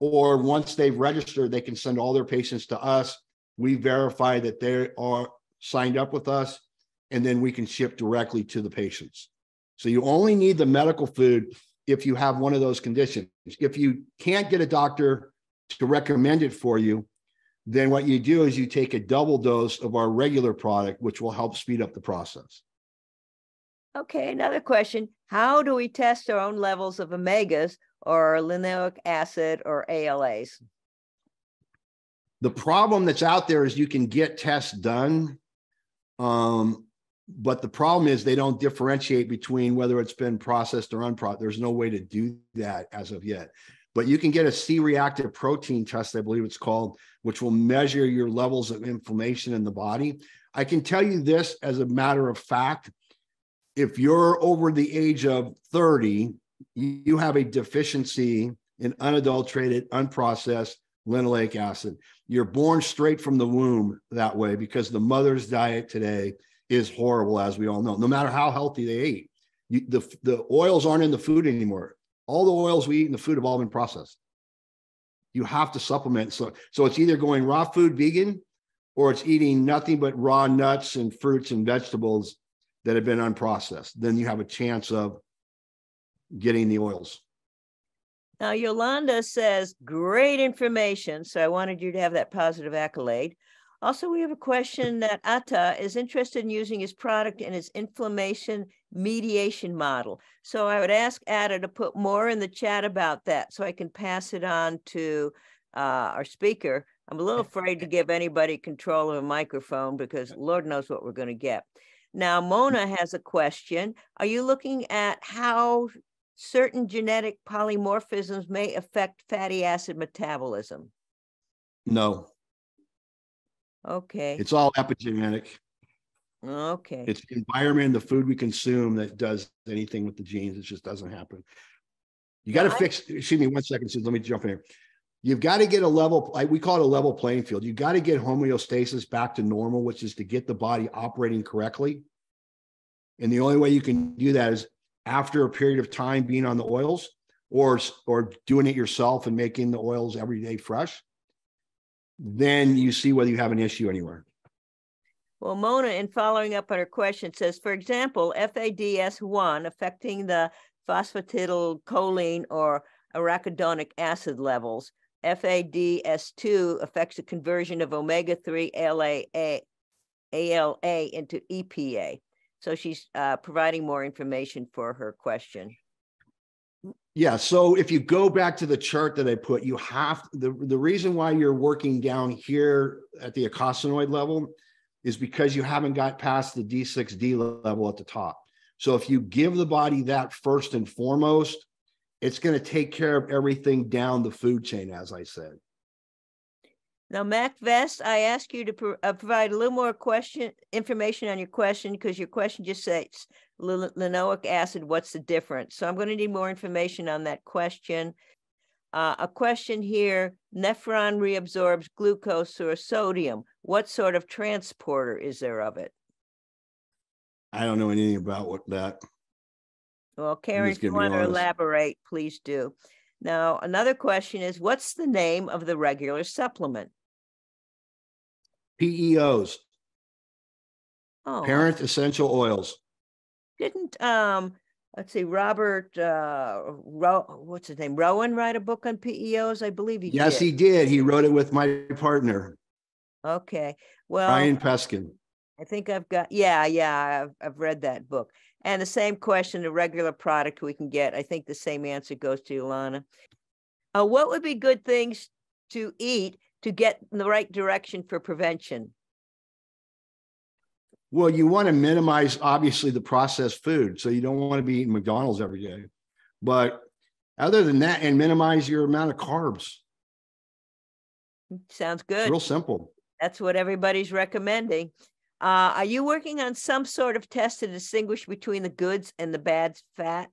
Or once they've registered, they can send all their patients to us. We verify that they are signed up with us, and then we can ship directly to the patients. So you only need the medical food if you have one of those conditions. If you can't get a doctor to recommend it for you, then what you do is you take a double dose of our regular product, which will help speed up the process. Okay, another question. How do we test our own levels of omegas or linoleic acid or ALAs? The problem that's out there is you can get tests done, but the problem is they don't differentiate between whether it's been processed or unprocessed. There's no way to do that as of yet. But you can get a C-reactive protein test, I believe it's called, which will measure your levels of inflammation in the body. I can tell you this as a matter of fact. If you're over the age of 30, you have a deficiency in unadulterated, unprocessed linoleic acid. You're born straight from the womb that way because the mother's diet today is horrible, as we all know, no matter how healthy they ate. The oils aren't in the food anymore. All the oils we eat in the food have all been processed. You have to supplement. So it's either going raw food vegan or it's eating nothing but raw nuts and fruits and vegetables that have been unprocessed. Then you have a chance of getting the oils. Now, Yolanda says, great information. So I wanted you to have that positive accolade. Also, we have a question that Atta is interested in using his product in his inflammation mediation model. So I would ask Atta to put more in the chat about that so I can pass it on to our speaker. I'm a little afraid to give anybody control of a microphone because Lord knows what we're going to get. Now, Mona has a question. Are you looking at how certain genetic polymorphisms may affect fatty acid metabolism? No. Okay. It's all epigenetic. Okay. It's the environment, the food we consume that does anything with the genes. It just doesn't happen. You got to fix, excuse me, 1 second, Susan, let me jump in here. You've got to get a level, we call it a level playing field. You got to get homeostasis back to normal, which is to get the body operating correctly. And the only way you can do that is after a period of time being on the oils, or doing it yourself and making the oils every day fresh, then you see whether you have an issue anywhere. Well, Mona, in following up on her question, says, for example, FADS1 affecting the phosphatidylcholine or arachidonic acid levels. FADS2 affects the conversion of omega-3 ALA into EPA. So she's providing more information for her question. Yeah. So if you go back to the chart that I put, you have the reason why you're working down here at the eicosanoid level is because you haven't got past the D6D level at the top. So if you give the body that first and foremost, it's going to take care of everything down the food chain, as I said. Now, Mac Vest, I ask you to provide a little more information on your question, because your question just says linoleic acid, what's the difference? So I'm going to need more information on that question. A question here, nephron reabsorbs glucose or sodium. What sort of transporter is there of it? I don't know anything about that. Well, Karen, if you want to elaborate, please do. Now, another question is, what's the name of the regular supplement? PEOs. Oh, Parent Essential Oils. Didn't let's see, Robert what's his name? Rowan write a book on PEOs? I believe he did. Yes, he did. He wrote it with my partner. Okay. Well, Brian Peskin. I think I've got, I've read that book. And the same question, a regular product we can get. I think the same answer goes to Ilana. What would be good things to eat to get in the right direction for prevention? Well, you want to minimize, obviously, the processed food. So you don't want to be eating McDonald's every day. But other than that, and minimize your amount of carbs. Sounds good. It's real simple. That's what everybody's recommending. Are you working on some sort of test to distinguish between the goods and the bad fat?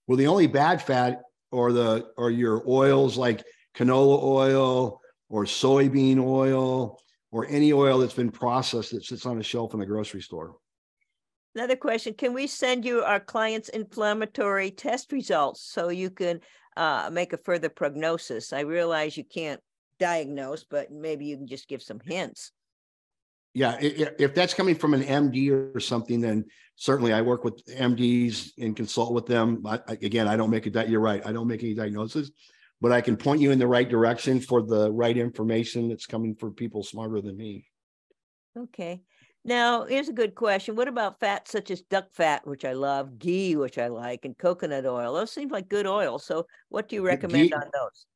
Well, the only bad fat are your oils like canola oil or soybean oil or any oil that's been processed that sits on a shelf in the grocery store. Another question, can we send you our clients' inflammatory test results so you can make a further prognosis? I realize you can't diagnose, but maybe you can just give some hints. Yeah, if that's coming from an MD or something, then certainly I work with MDs and consult with them. But again, I don't make you're right. I don't make any diagnosis, but I can point you in the right direction for the right information that's coming for people smarter than me. Okay. Now, here's a good question. What about fats such as duck fat, which I love, ghee, which I like, and coconut oil? Those seem like good oil. So what do you recommend on those?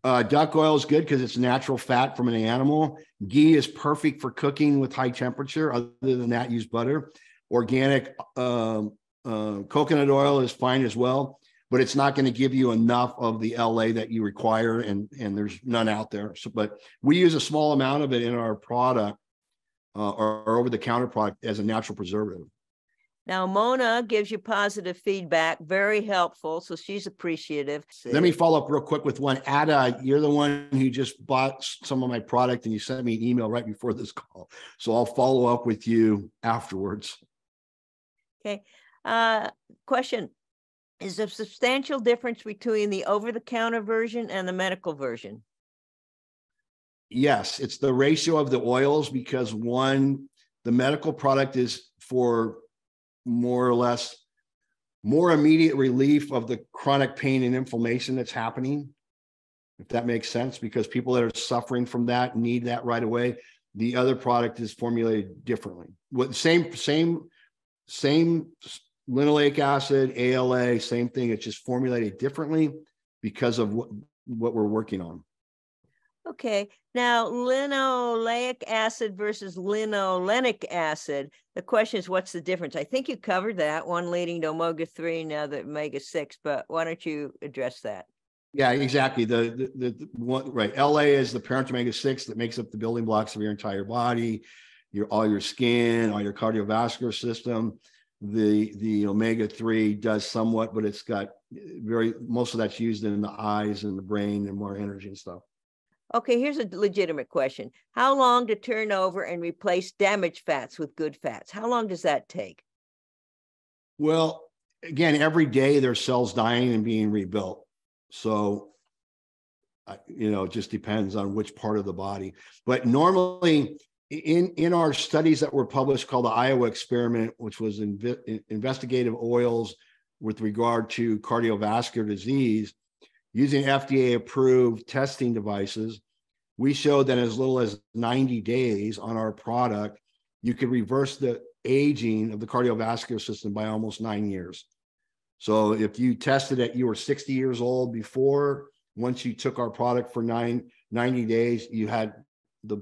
Duck oil is good because it's natural fat from an animal. Ghee is perfect for cooking with high temperature. Other than that, use butter. Organic coconut oil is fine as well, but it's not going to give you enough of the LA that you require, and there's none out there. So, but we use a small amount of it in our product, or over-the-counter product, as a natural preservative. Now, Mona gives you positive feedback, very helpful, so she's appreciative. Let me follow up real quick with one. Ada, you're the one who just bought some of my product, and you sent me an email right before this call. So I'll follow up with you afterwards. Okay. Question. Is there a substantial difference between the over-the-counter version and the medical version? Yes, it's the ratio of the oils, because the medical product is for more or less more immediate relief of the chronic pain and inflammation that's happening, if that makes sense, because people that are suffering from that need that right away. The other product is formulated differently. With same linoleic acid, ALA, same thing. It's just formulated differently because of what we're working on. Okay. Now, linoleic acid versus linolenic acid. The question is, what's the difference? I think you covered that, one leading to omega-3, now the omega-6, but why don't you address that? Yeah, exactly. The one, right. LA is the parent omega-6 that makes up the building blocks of your entire body, all your skin, all your cardiovascular system. The omega-3 does somewhat, but it's got most of that's used in the eyes and the brain and more energy and stuff. Okay, here's a legitimate question. How long to turn over and replace damaged fats with good fats? How long does that take? Well, again, every day there's cells dying and being rebuilt. So, it just depends on which part of the body. But normally in our studies that were published called the Iowa experiment, which was investigative oils with regard to cardiovascular disease, using FDA approved testing devices, we showed that as little as 90 days on our product, you could reverse the aging of the cardiovascular system by almost 9 years. So if you tested it, you were 60 years old before, once you took our product for 90 days, you had the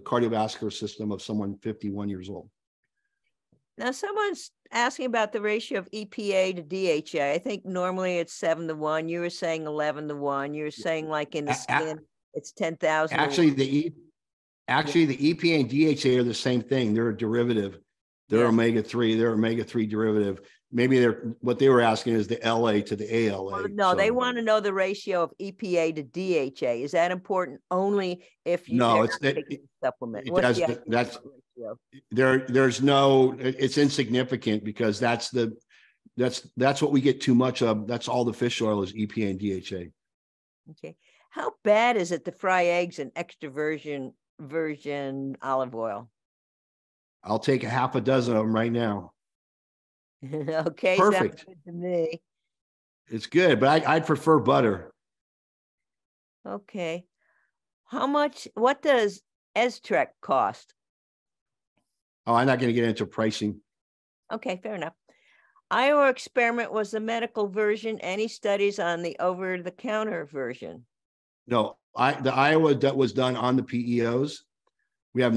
cardiovascular system of someone 51 years old. Now, someone's asking about the ratio of EPA to DHA. I think normally it's 7-1. You were saying 11-1. You're saying like in the skin, it's 10,000. Actually, the EPA and DHA are the same thing. They're a derivative. They're omega-3. They're omega-3 derivative. Maybe what they were asking is the LA to the ALA. Well, no, they want to know the ratio of EPA to DHA. Is that important only if you taking a supplement? There's no, it's insignificant because that's what we get too much of. That's all the fish oil is EPA and DHA. Okay. How bad is it to fry eggs in extra virgin olive oil? I'll take a half a dozen of them right now. Okay, perfect. Sounds good to me. It's good, but I'd prefer butter. Okay. What does Estrec cost? Oh, I'm not going to get into pricing. Okay, fair enough. Iowa experiment was the medical version. Any studies on the over-the-counter version? No, the Iowa that was done on the PEOs. We have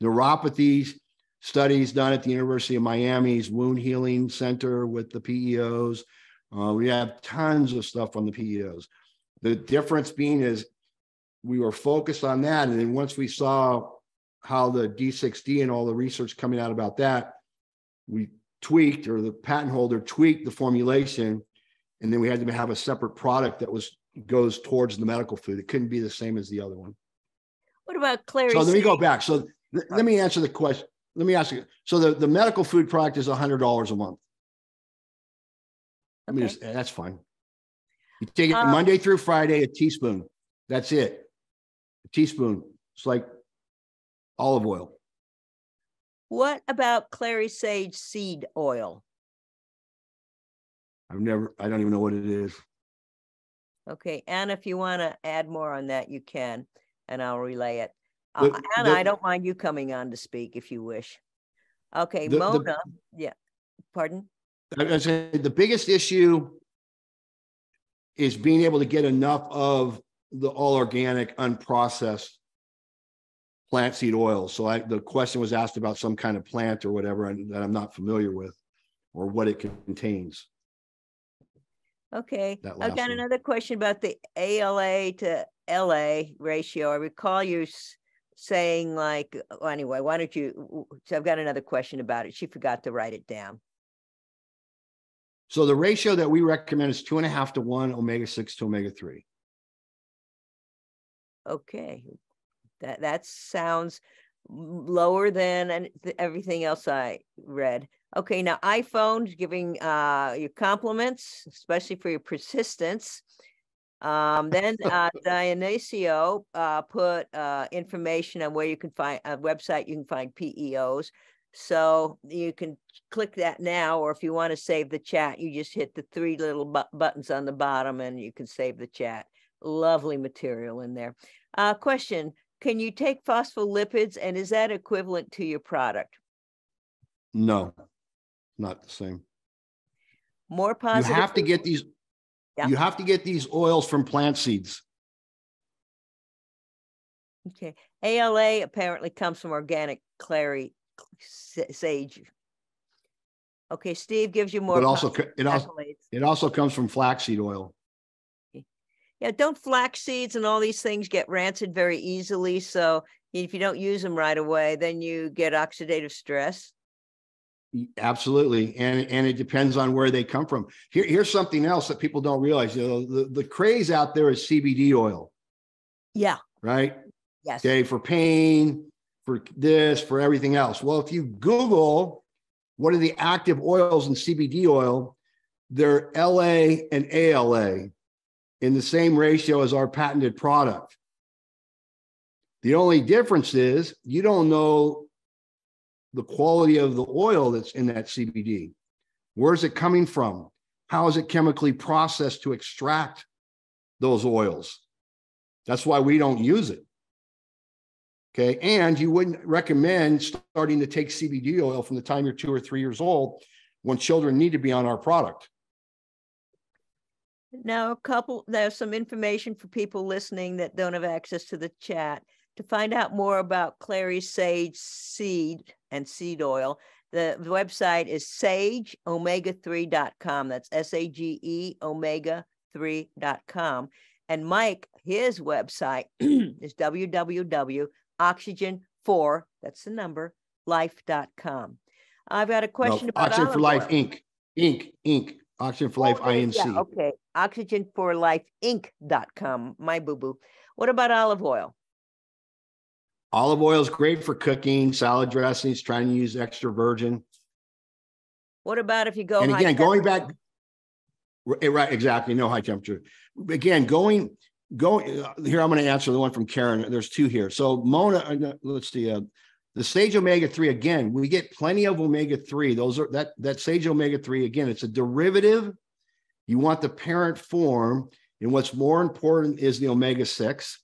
neuropathies studies done at the University of Miami's Wound Healing Center with the PEOs. We have tons of stuff on the PEOs. The difference being is we were focused on that. And then once we saw how the D6D and all the research coming out about that, we tweaked, or the patent holder tweaked the formulation. And then we had to have a separate product that goes towards the medical food. It couldn't be the same as the other one. What about Clary? So let me go back. So let me answer the question. Let me ask you. So the medical food product is $100 a month. Okay. That's fine. You take it Monday through Friday, a teaspoon. That's it. A teaspoon. It's like olive oil. What about clary sage seed oil? I don't even know what it is. Okay. And if you want to add more on that, you can, and I'll relay it. Anna, I don't mind you coming on to speak if you wish. Okay. Mona. Yeah. Pardon? I say the biggest issue is being able to get enough of the all organic, unprocessed plant seed oil. So the question was asked about some kind of plant or whatever that I'm not familiar with, or what it contains. Okay. I've got another question about the ALA to LA ratio. I recall you saying like, well, anyway, why don't you, so I've got another question about it. She forgot to write it down. So the ratio that we recommend is 2.5 to 1 omega-6 to omega-3. Okay. That sounds lower than everything else I read. Okay, now iPhone giving you compliments, especially for your persistence. Then Dionysio put information on where you can find a website you can find PEOs. So you can click that now, or if you want to save the chat, you just hit the 3 little buttons on the bottom and you can save the chat. Lovely material in there. Question, can you take phospholipids, and is that equivalent to your product? No, not the same. More positive. You have to get these. Yeah. You have to get these oils from plant seeds. Okay. ALA apparently comes from organic clary sage. Okay, Steve gives you more. But also, it also comes from flaxseed oil. Yeah, don't flax seeds and all these things get rancid very easily. So if you don't use them right away, then you get oxidative stress. Absolutely. And it depends on where they come from. Here's something else that people don't realize. The craze out there is CBD oil. Yeah. Right? Yes. Okay, for pain, for this, for everything else. Well, if you Google what are the active oils in CBD oil, they're LA and ALA in the same ratio as our patented product. The only difference is you don't know the quality of the oil that's in that CBD. Where's it coming from? How is it chemically processed to extract those oils? That's why we don't use it. Okay. And you wouldn't recommend starting to take CBD oil from the time you're 2 or 3 years old when children need to be on our product. Now, there's some information for people listening that don't have access to the chat. To find out more about clary sage seed and seed oil, the website is sageomega3.com. That's SAGE omega3.com. And Mike, his website is www.oxygen4, that's the number, life.com. I've got a question about Oxygen for Life, oil. Inc. Oxygen for Life, INC. Yeah, okay. Oxygenforlifeinc.com, my boo-boo. What about olive oil? Olive oil is great for cooking, salad dressings, trying to use extra virgin. What about if you go and high again, going temperature? back, right, exactly, no high temperature. Again, going here, I'm going to answer the one from Karen. There's two here. So Mona, let's see, the Sage Omega-3, again, we get plenty of Omega-3. Those are that Sage Omega-3, again, it's a derivative. You want the parent form, and what's more important is the Omega-6.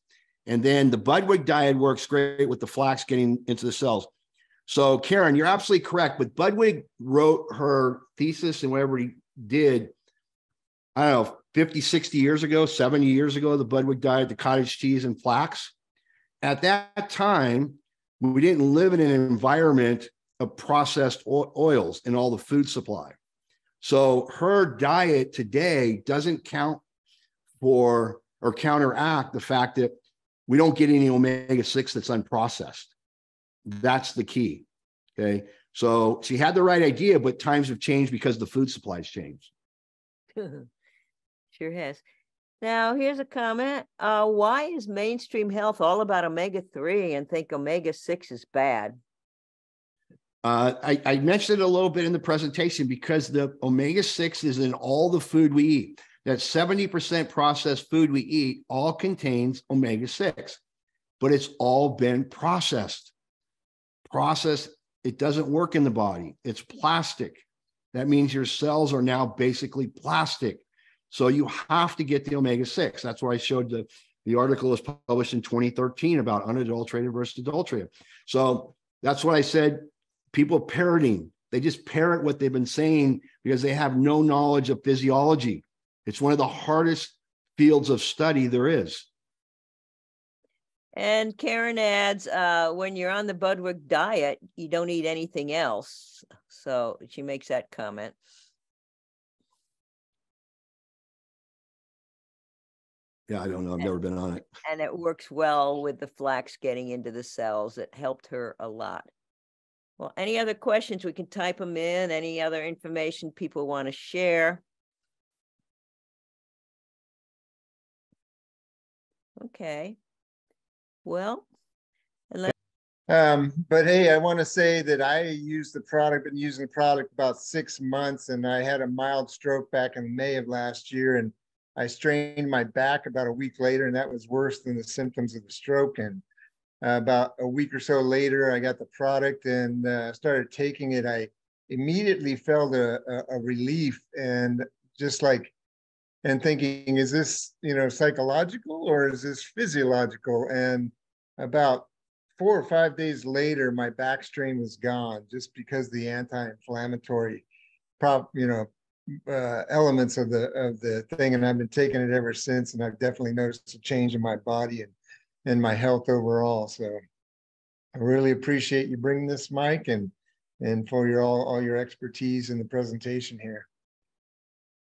And then the Budwig diet works great with the flax getting into the cells. So Karen, you're absolutely correct, but Budwig wrote her thesis and whatever he did, I don't know, 50, 60 years ago, 70 years ago, the Budwig diet, the cottage cheese and flax. At that time, we didn't live in an environment of processed oils in all the food supply. So her diet today doesn't count for or counteract the fact that we don't get any omega-6 that's unprocessed. That's the key. Okay. So she had the right idea, but times have changed because the food supplies changed. Sure has. Now, here's a comment. Why is mainstream health all about omega-3 and think omega-6 is bad? I mentioned it a little bit in the presentation because the omega-6 is in all the food we eat. That 70% processed food we eat all contains omega-6, but it's all been processed. It doesn't work in the body. It's plastic. That means your cells are now basically plastic. So you have to get the omega-6. That's why I showed the article was published in 2013 about unadulterated versus adulterated. So that's what I said. People parroting, they just parrot what they've been saying because they have no knowledge of physiology. It's one of the hardest fields of study there is. And Karen adds, when you're on the Budwig diet, you don't eat anything else. So she makes that comment. Yeah, I don't know. I've never been on it. And it works well with the flax getting into the cells. It helped her a lot. Well, any other questions? We can type them in. Any other information people want to share? Okay. Well, but hey, I want to say that I used the product, been using the product about 6 months, and I had a mild stroke back in May of last year, and I strained my back about a week later, and that was worse than the symptoms of the stroke. And about a week or so later, I got the product and started taking it. I immediately felt a relief, and just like, and thinking, is this, psychological or is this physiological? And about 4 or 5 days later, my back strain was gone just because the anti-inflammatory elements of the thing. And I've been taking it ever since, and I've definitely noticed a change in my body and my health overall. So I really appreciate you bringing this, Mike, and for all your expertise in the presentation here.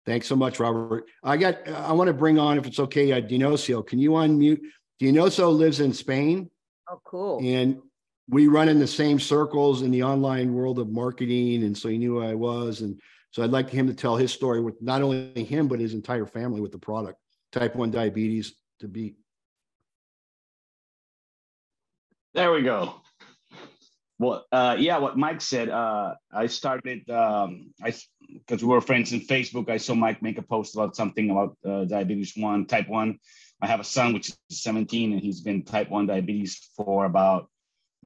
Thanks so much, Robert. I want to bring on, if it's okay, Dinoso. Can you unmute? Dinoso lives in Spain. Oh, cool. And we run in the same circles in the online world of marketing. And so he knew who I was. And so I'd like him to tell his story with not only him, but his entire family with the product, type 1 diabetes to beat. There we go. Well, yeah, what Mike said, I started, because we were friends in Facebook, I saw Mike make a post about something about diabetes 1, type 1. I have a son, which is 17, and he's been type 1 diabetes for about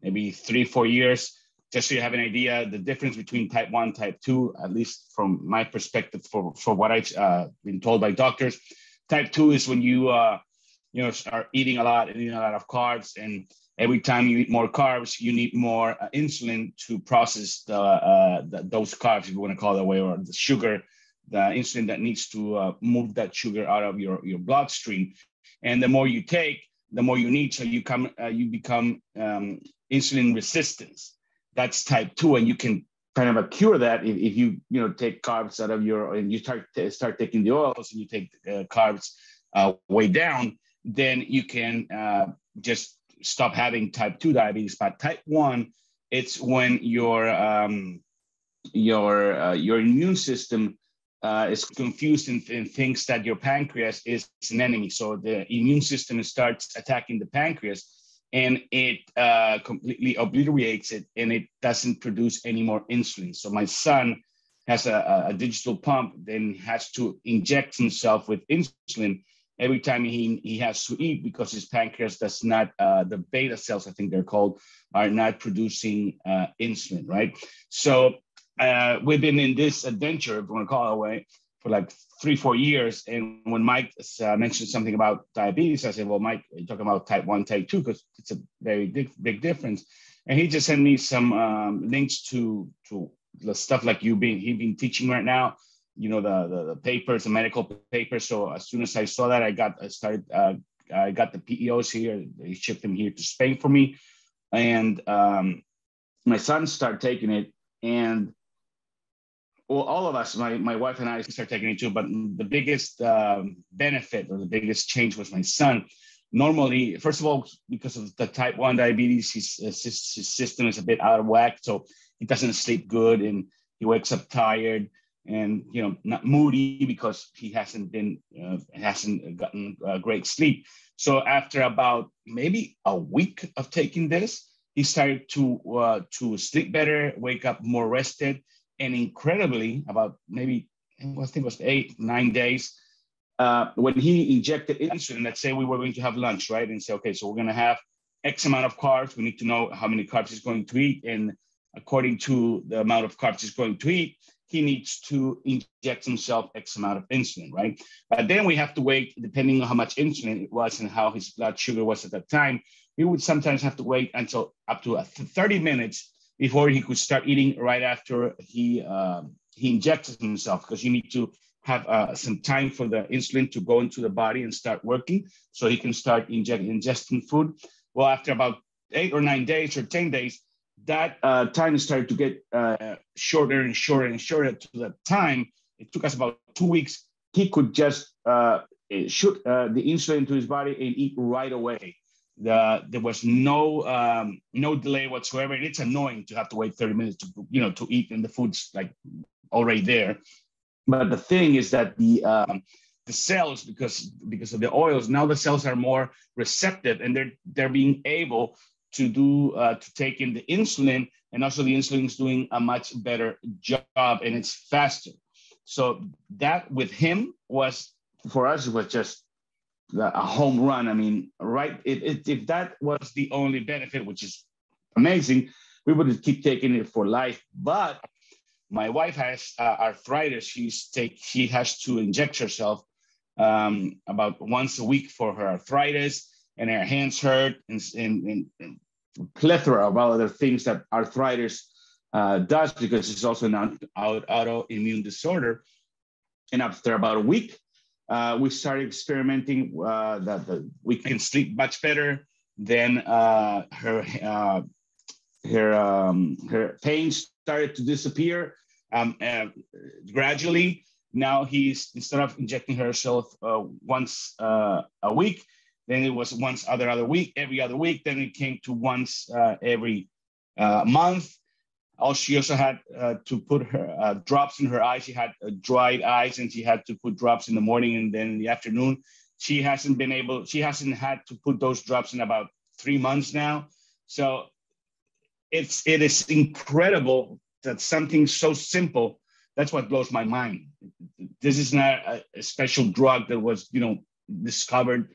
maybe 3-4 years. Just so you have an idea, the difference between type 1, type 2, at least from my perspective, for what I've been told by doctors, type 2 is when you are eating a lot and eating a lot of carbs, and every time you eat more carbs, you need more insulin to process those carbs, if you want to call it that way, or the sugar, the insulin that needs to move that sugar out of your bloodstream. And the more you take, the more you need. So you become insulin resistance. That's type 2, and you can kind of cure that if you take carbs out of and you start taking the oils, and you take carbs way down, then you can just stop having type 2 diabetes. But type 1, it's when your immune system is confused and thinks that your pancreas is an enemy. So the immune system starts attacking the pancreas, and it completely obliterates it, and it doesn't produce any more insulin. So my son has a digital pump, then has to inject himself with insulin every time he has to eat, because his pancreas does not, the beta cells, I think they're called, are not producing insulin, right? So we've been in this adventure, if you want to call it that way, for like 3-4 years. And when Mike mentioned something about diabetes, I said, well, Mike, you're talking about type 1, type 2, because it's a very big difference. And he just sent me some links to the stuff like he's been teaching right now, the papers, the medical papers. So as soon as I saw that, I got the PEOs here. They shipped them here to Spain for me. And my son started taking it, and well, all of us, my wife and I started taking it too, but the biggest benefit, or the biggest change, was my son. Normally, first of all, because of the type 1 diabetes, his system is a bit out of whack. So he doesn't sleep good, and he wakes up tired and, not moody, because he hasn't gotten great sleep. So after about maybe a week of taking this, he started to sleep better, wake up more rested. And incredibly, about maybe, I think it was 8-9 days, when he injected insulin, let's say we were going to have lunch, right? And say, okay, so we're going to have X amount of carbs. We need to know how many carbs he's going to eat. And according to the amount of carbs he's going to eat, he needs to inject himself X amount of insulin, right? But then we have to wait, depending on how much insulin it was and how his blood sugar was at that time. We would sometimes have to wait until up to 30 minutes before he could start eating right after he injects himself, because you need to have some time for the insulin to go into the body and start working, so he can start ingesting food. Well, after about 8 or 9 days or 10 days, that time started to get shorter and shorter and shorter, to the time it took us about 2 weeks. He could just shoot the insulin into his body and eat right away. There was no delay whatsoever, and it's annoying to have to wait 30 minutes to eat, and the food's like already there. But the thing is that the cells, because of the oils, now the cells are more receptive, and they're being able to take in the insulin, and also the insulin is doing a much better job, and it's faster. So that with him was, for us, it was just a home run. I mean, right? If that was the only benefit, which is amazing, we would keep taking it for life. But my wife has arthritis. She has to inject herself about once a week for her arthritis, and her hands hurt, and plethora of other things that arthritis does, because it's also an autoimmune disorder. And after about a week, we started experimenting that we can sleep much better. Then her pain started to disappear gradually. Now he's, instead of injecting herself once a week, then it was once other week, every other week. Then it came to once every month. She also had to put her drops in her eyes. She had dried eyes, and she had to put drops in the morning and then in the afternoon. She hasn't had to put those drops in about 3 months now. So it is incredible that something so simple. That's what blows my mind. This is not a special drug that was, discovered.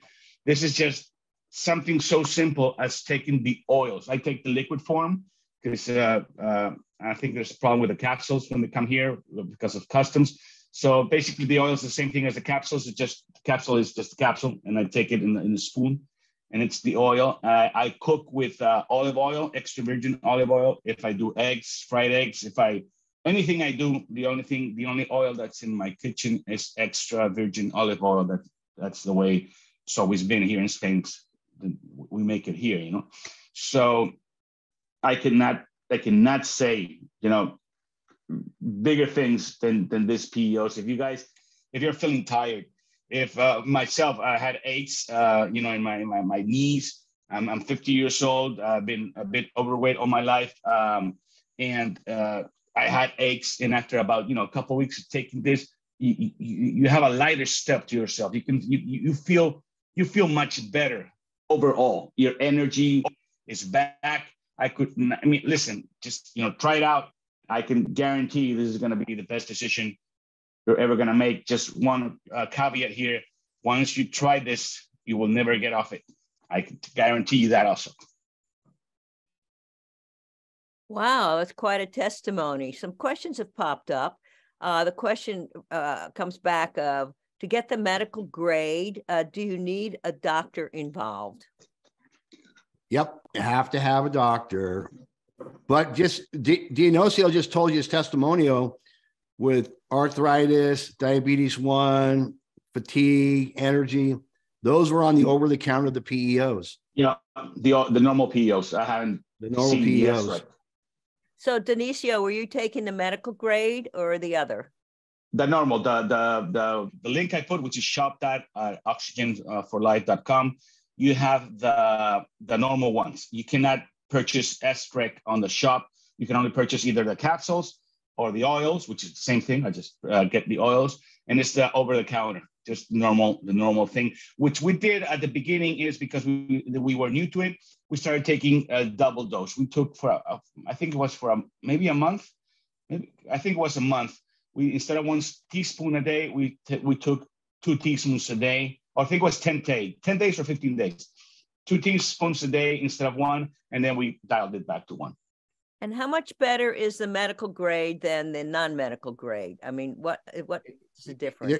This is just something so simple as taking the oils. I take the liquid form because I think there's a problem with the capsules when they come here because of customs. So basically, the oil is the same thing as the capsules. It's just the capsule is just a capsule, and I take it in a spoon, and it's the oil. I cook with olive oil, extra virgin olive oil. If I do eggs, fried eggs, anything I do, the only oil that's in my kitchen is extra virgin olive oil. That's the way it's always been here in Spain. We make it here, So I cannot say, bigger things than this PEOs. If you're feeling tired, if myself, I had aches, in my knees. I'm 50 years old. I've been a bit overweight all my life, and I had aches. And after about a couple of weeks of taking this, you have a lighter step to yourself. You feel much better overall. Your energy is back. Listen, just try it out. I can guarantee you this is going to be the best decision you're ever going to make. Just one caveat here. Once you try this, you will never get off it. I can guarantee you that also. Wow, that's quite a testimony. Some questions have popped up. The question comes back of, to get the medical grade, do you need a doctor involved? Yep, you have to have a doctor. But Dionisio just told you his testimonial with arthritis, diabetes 1, fatigue, energy. Those were on the over-the-counter, the PEOs. Yeah, the normal PEOs. I haven't the normal seen PEOs. Right. So Dionisio, were you taking the medical grade or the other? The normal, the link I put, which is shop.oxygenforlife.com. You have the normal ones. You cannot purchase S-Rec on the shop. You can only purchase either the capsules or the oils, which is the same thing. I just get the oils, and it's the over-the-counter, just the normal thing. Which we did at the beginning is because we were new to it. We started taking a double dose. We took I think it was for maybe a month. I think it was a month. We instead of 1 teaspoon a day, we took 2 teaspoons a day. Or I think it was 10 days or 15 days. 2 teaspoons a day instead of 1, and then we dialed it back to 1. And how much better is the medical grade than the non-medical grade? I mean, what is the difference?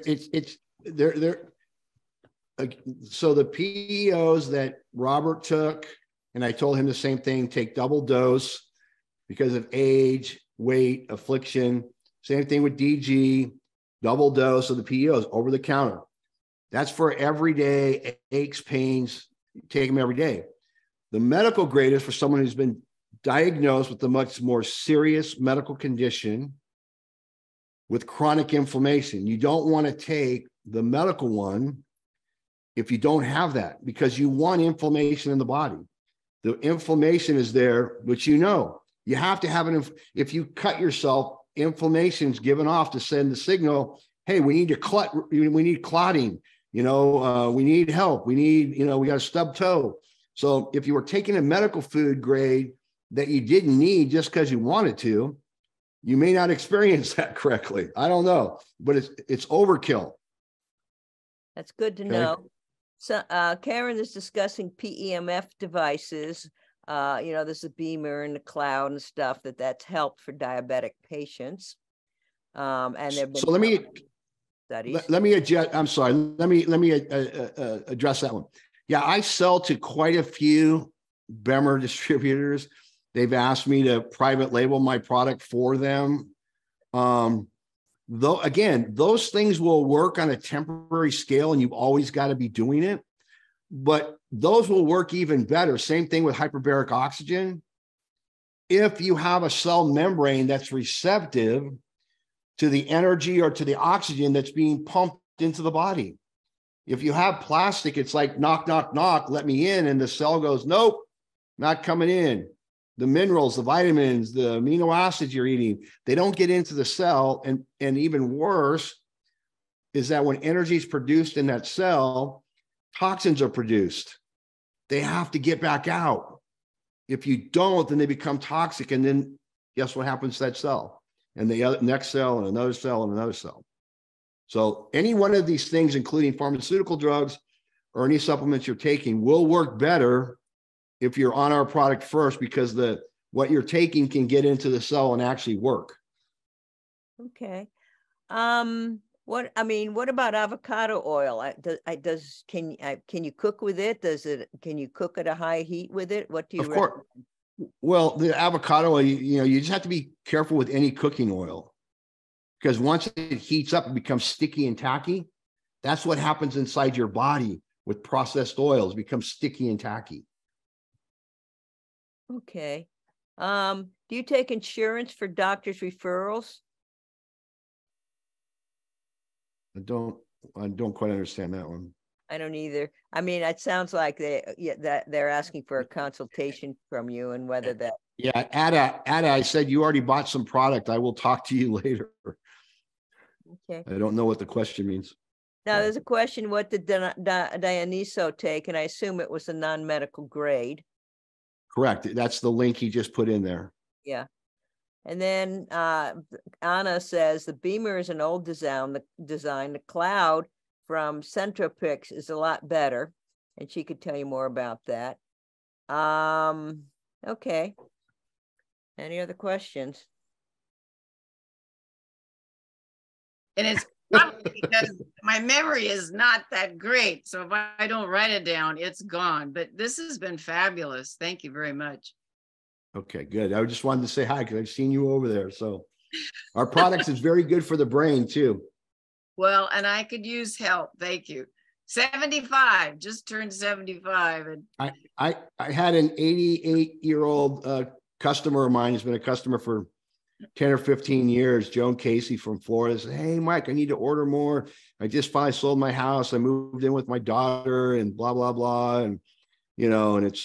So the PEOs that Robert took, and I told him the same thing, take double dose because of age, weight, affliction. Same thing with DG, double dose of the PEOs over the counter. That's for everyday aches, pains, take them every day. The medical grade is for someone who's been diagnosed with a much more serious medical condition with chronic inflammation. You don't want to take the medical one if you don't have that, because you want inflammation in the body. The inflammation is there, but you have to have if you cut yourself, inflammation is given off to send the signal, hey, we need clotting, we need help. We need, we got a stub toe. So if you were taking a medical food grade that you didn't need just because you wanted to, you may not experience that correctly. I don't know, but it's overkill. That's good to know. So Karen is discussing PEMF devices. There's a beamer and the cloud and stuff that's helped for diabetic patients. And there've been studies. Let me adjust. I'm sorry. Let me address that one. Yeah, I sell to quite a few BEMER distributors. They've asked me to private label my product for them. Though again, those things will work on a temporary scale, and you've always got to be doing it. But those will work even better. Same thing with hyperbaric oxygen. If you have a cell membrane that's receptive to the energy or to the oxygen that's being pumped into the body. If you have plastic, it's like knock, knock, knock, let me in. And the cell goes, nope, not coming in. The minerals, the vitamins, the amino acids you're eating, they don't get into the cell. And even worse is that when energy is produced in that cell, toxins are produced. They have to get back out. If you don't, then they become toxic. And then guess what happens to that cell? And the next cell and another cell and another cell. So any one of these things, including pharmaceutical drugs or any supplements you're taking, will work better if you're on our product first, because what you're taking can get into the cell and actually work. Okay. What about avocado oil? Can you cook with it? Can you cook at a high heat with it? What do you recommend? Well, the avocado oil, you just have to be careful with any cooking oil, because once it heats up, it becomes sticky and tacky. That's what happens inside your body with processed oils, becomes sticky and tacky. Okay. Do you take insurance for doctor's referrals? I don't quite understand that one. I don't either. I mean, it sounds like that they're asking for a consultation from you, and whether that. Yeah, Ada, I said you already bought some product. I will talk to you later. Okay. I don't know what the question means. Now, there's a question: what did Dionyso take? And I assume it was a non-medical grade. Correct. That's the link he just put in there. Yeah. And then Anna says the Beamer is an old design. The Cloud from Centropix is a lot better, and she could tell you more about that. Okay. Any other questions? And it's funny because my memory is not that great. So if I don't write it down, it's gone. But this has been fabulous. Thank you very much. Okay, good. I just wanted to say hi because I've seen you over there. So our products is very good for the brain too. Well, and I could use help. Thank you. 75, just turned 75. And I had an 88-year-old customer of mine who's been a customer for 10 or 15 years, Joan Casey from Florida, said, "Hey, Mike, I need to order more. I just finally sold my house. I moved in with my daughter and blah, blah, blah." And, and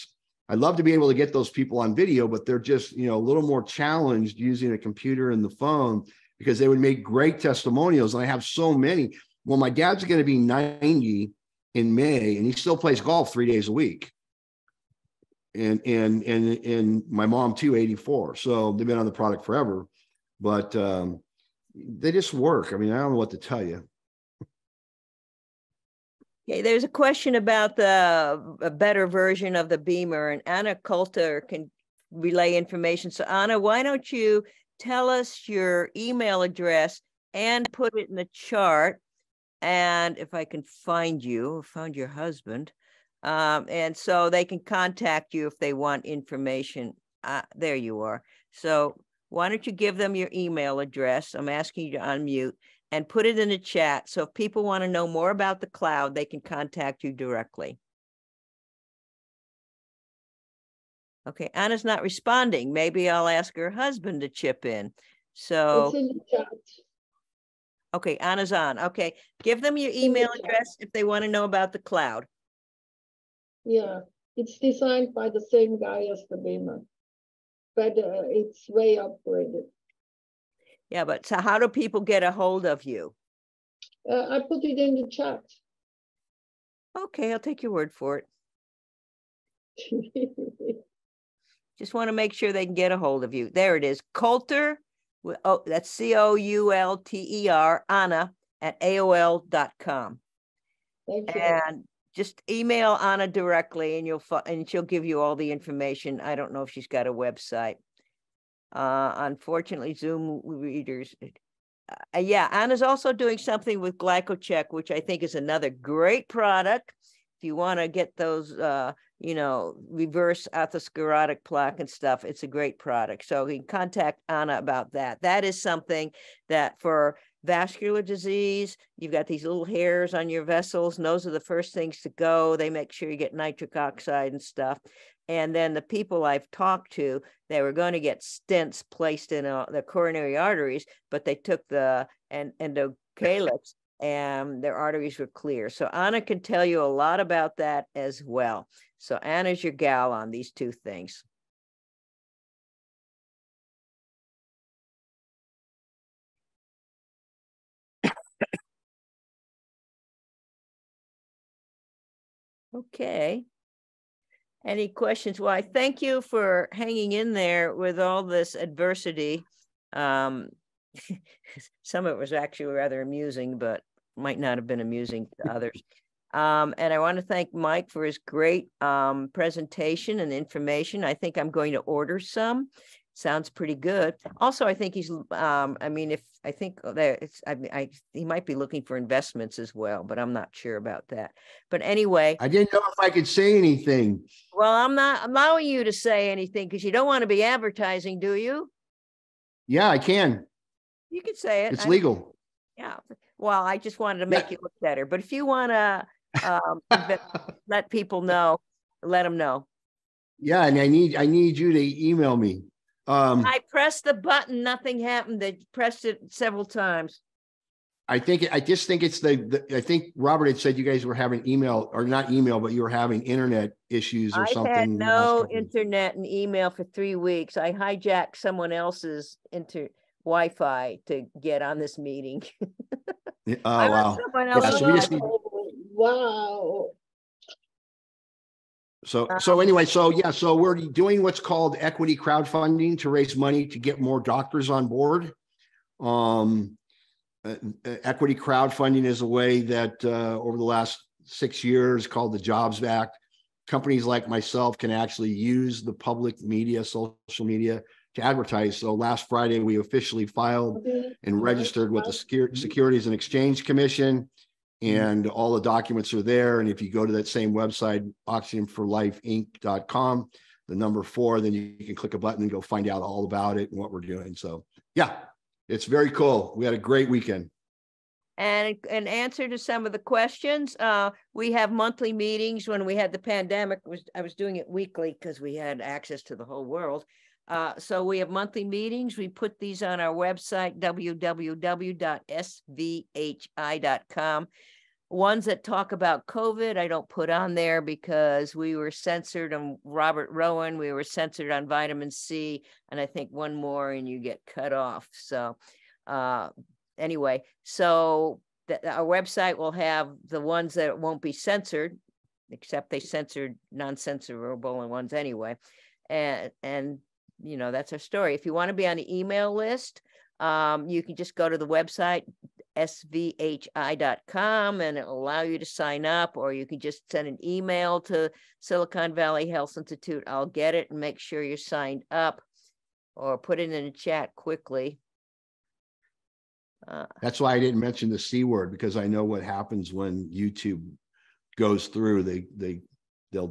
I'd love to be able to get those people on video, but they're just, a little more challenged using a computer and the phone, because they would make great testimonials. And I have so many. Well, my dad's going to be 90 in May, and he still plays golf 3 days a week. And my mom too, 84. So they've been on the product forever, but they just work. I mean, I don't know what to tell you. Okay, there's a question about a better version of the Beamer, and Anna Coulter can relay information. So Anna, why don't you tell us your email address and put it in the chart? And if I can find your husband, and so they can contact you if they want information. There you are. So why don't you give them your email address? I'm asking you to unmute and put it in the chat. So if people want to know more about the Cloud, they can contact you directly. Okay, Anna's not responding. Maybe I'll ask her husband to chip in. So it's in the chat. Okay, Anna's on. Okay, give them your email address if they want to know about the Cloud. Yeah, it's designed by the same guy as the Beamer, but it's way upgraded. Yeah, but so how do people get a hold of you? I put it in the chat. Okay, I'll take your word for it. Just want to make sure they can get a hold of you. There it is. Coulter, that's Coulter, Anna at AOL.com. Thank you. And just email Anna directly, and she'll give you all the information. I don't know if she's got a website. Unfortunately, Zoom readers. Yeah, Anna's also doing something with Glycocheck, which I think is another great product. If you want to get those, reverse atherosclerotic plaque and stuff, it's a great product. So you can contact Anna about that. That is something that for vascular disease, you've got these little hairs on your vessels, and those are the first things to go. They make sure you get nitric oxide and stuff. And then the people I've talked to, they were going to get stents placed in the coronary arteries, but they took the endocalyx and their arteries were clear. So Anna can tell you a lot about that as well. So Anna's your gal on these two things. Okay. Any questions? Well, I thank you for hanging in there with all this adversity. Some of it was actually rather amusing, but might not have been amusing to others. And I want to thank Mike for his great presentation and information. I think I'm going to order some. Sounds pretty good. Also, I think he's, I mean, I think that it's, he might be looking for investments as well, but I'm not sure about that. But anyway. I didn't know if I could say anything. Well, I'm not allowing you to say anything because you don't want to be advertising, do you? Yeah, I can. You can say it. It's legal. Yeah. Well, I just wanted to make you look better. But if you want to let people know, let them know. Yeah, and I need you to email me. I pressed the button, nothing happened. They pressed it several times. I just think it's I think Robert had said you guys were having email, or not email, but you were having internet issues or something. I had no internet and email for 3 weeks. I hijacked someone else's Wi-Fi to get on this meeting. Oh, wow. Wow. So anyway, so we're doing what's called equity crowdfunding to raise money to get more doctors on board. Equity crowdfunding is a way that over the last 6 years, called the Jobs Act, companies like myself can actually use the public media, social media, to advertise. So last Friday, we officially filed and registered with the Securities and Exchange Commission, and all the documents are there. And if you go to that same website, oxygenforlifeinc.com, the number 4, then you can click a button and go find out all about it and what we're doing. So yeah, it's very cool. We had a great weekend. And in answer to some of the questions, we have monthly meetings. When we had the pandemic, I was doing it weekly because we had access to the whole world. So we have monthly meetings. We put these on our website, www.svhi.com. Ones that talk about COVID, I don't put on there because we were censored on Robert Rowan. We were censored on vitamin C, and I think one more and you get cut off. So anyway, so our website will have the ones that won't be censored, except they censored non-censorable ones anyway. And you know, that's our story. If you want to be on the email list, you can just go to the website, svhi.com, and it'll allow you to sign up, or you can just send an email to Silicon Valley Health Institute. I'll get it and make sure you're signed up, or put it in the chat quickly. That's why I didn't mention the C word, because I know what happens when YouTube goes through. They'll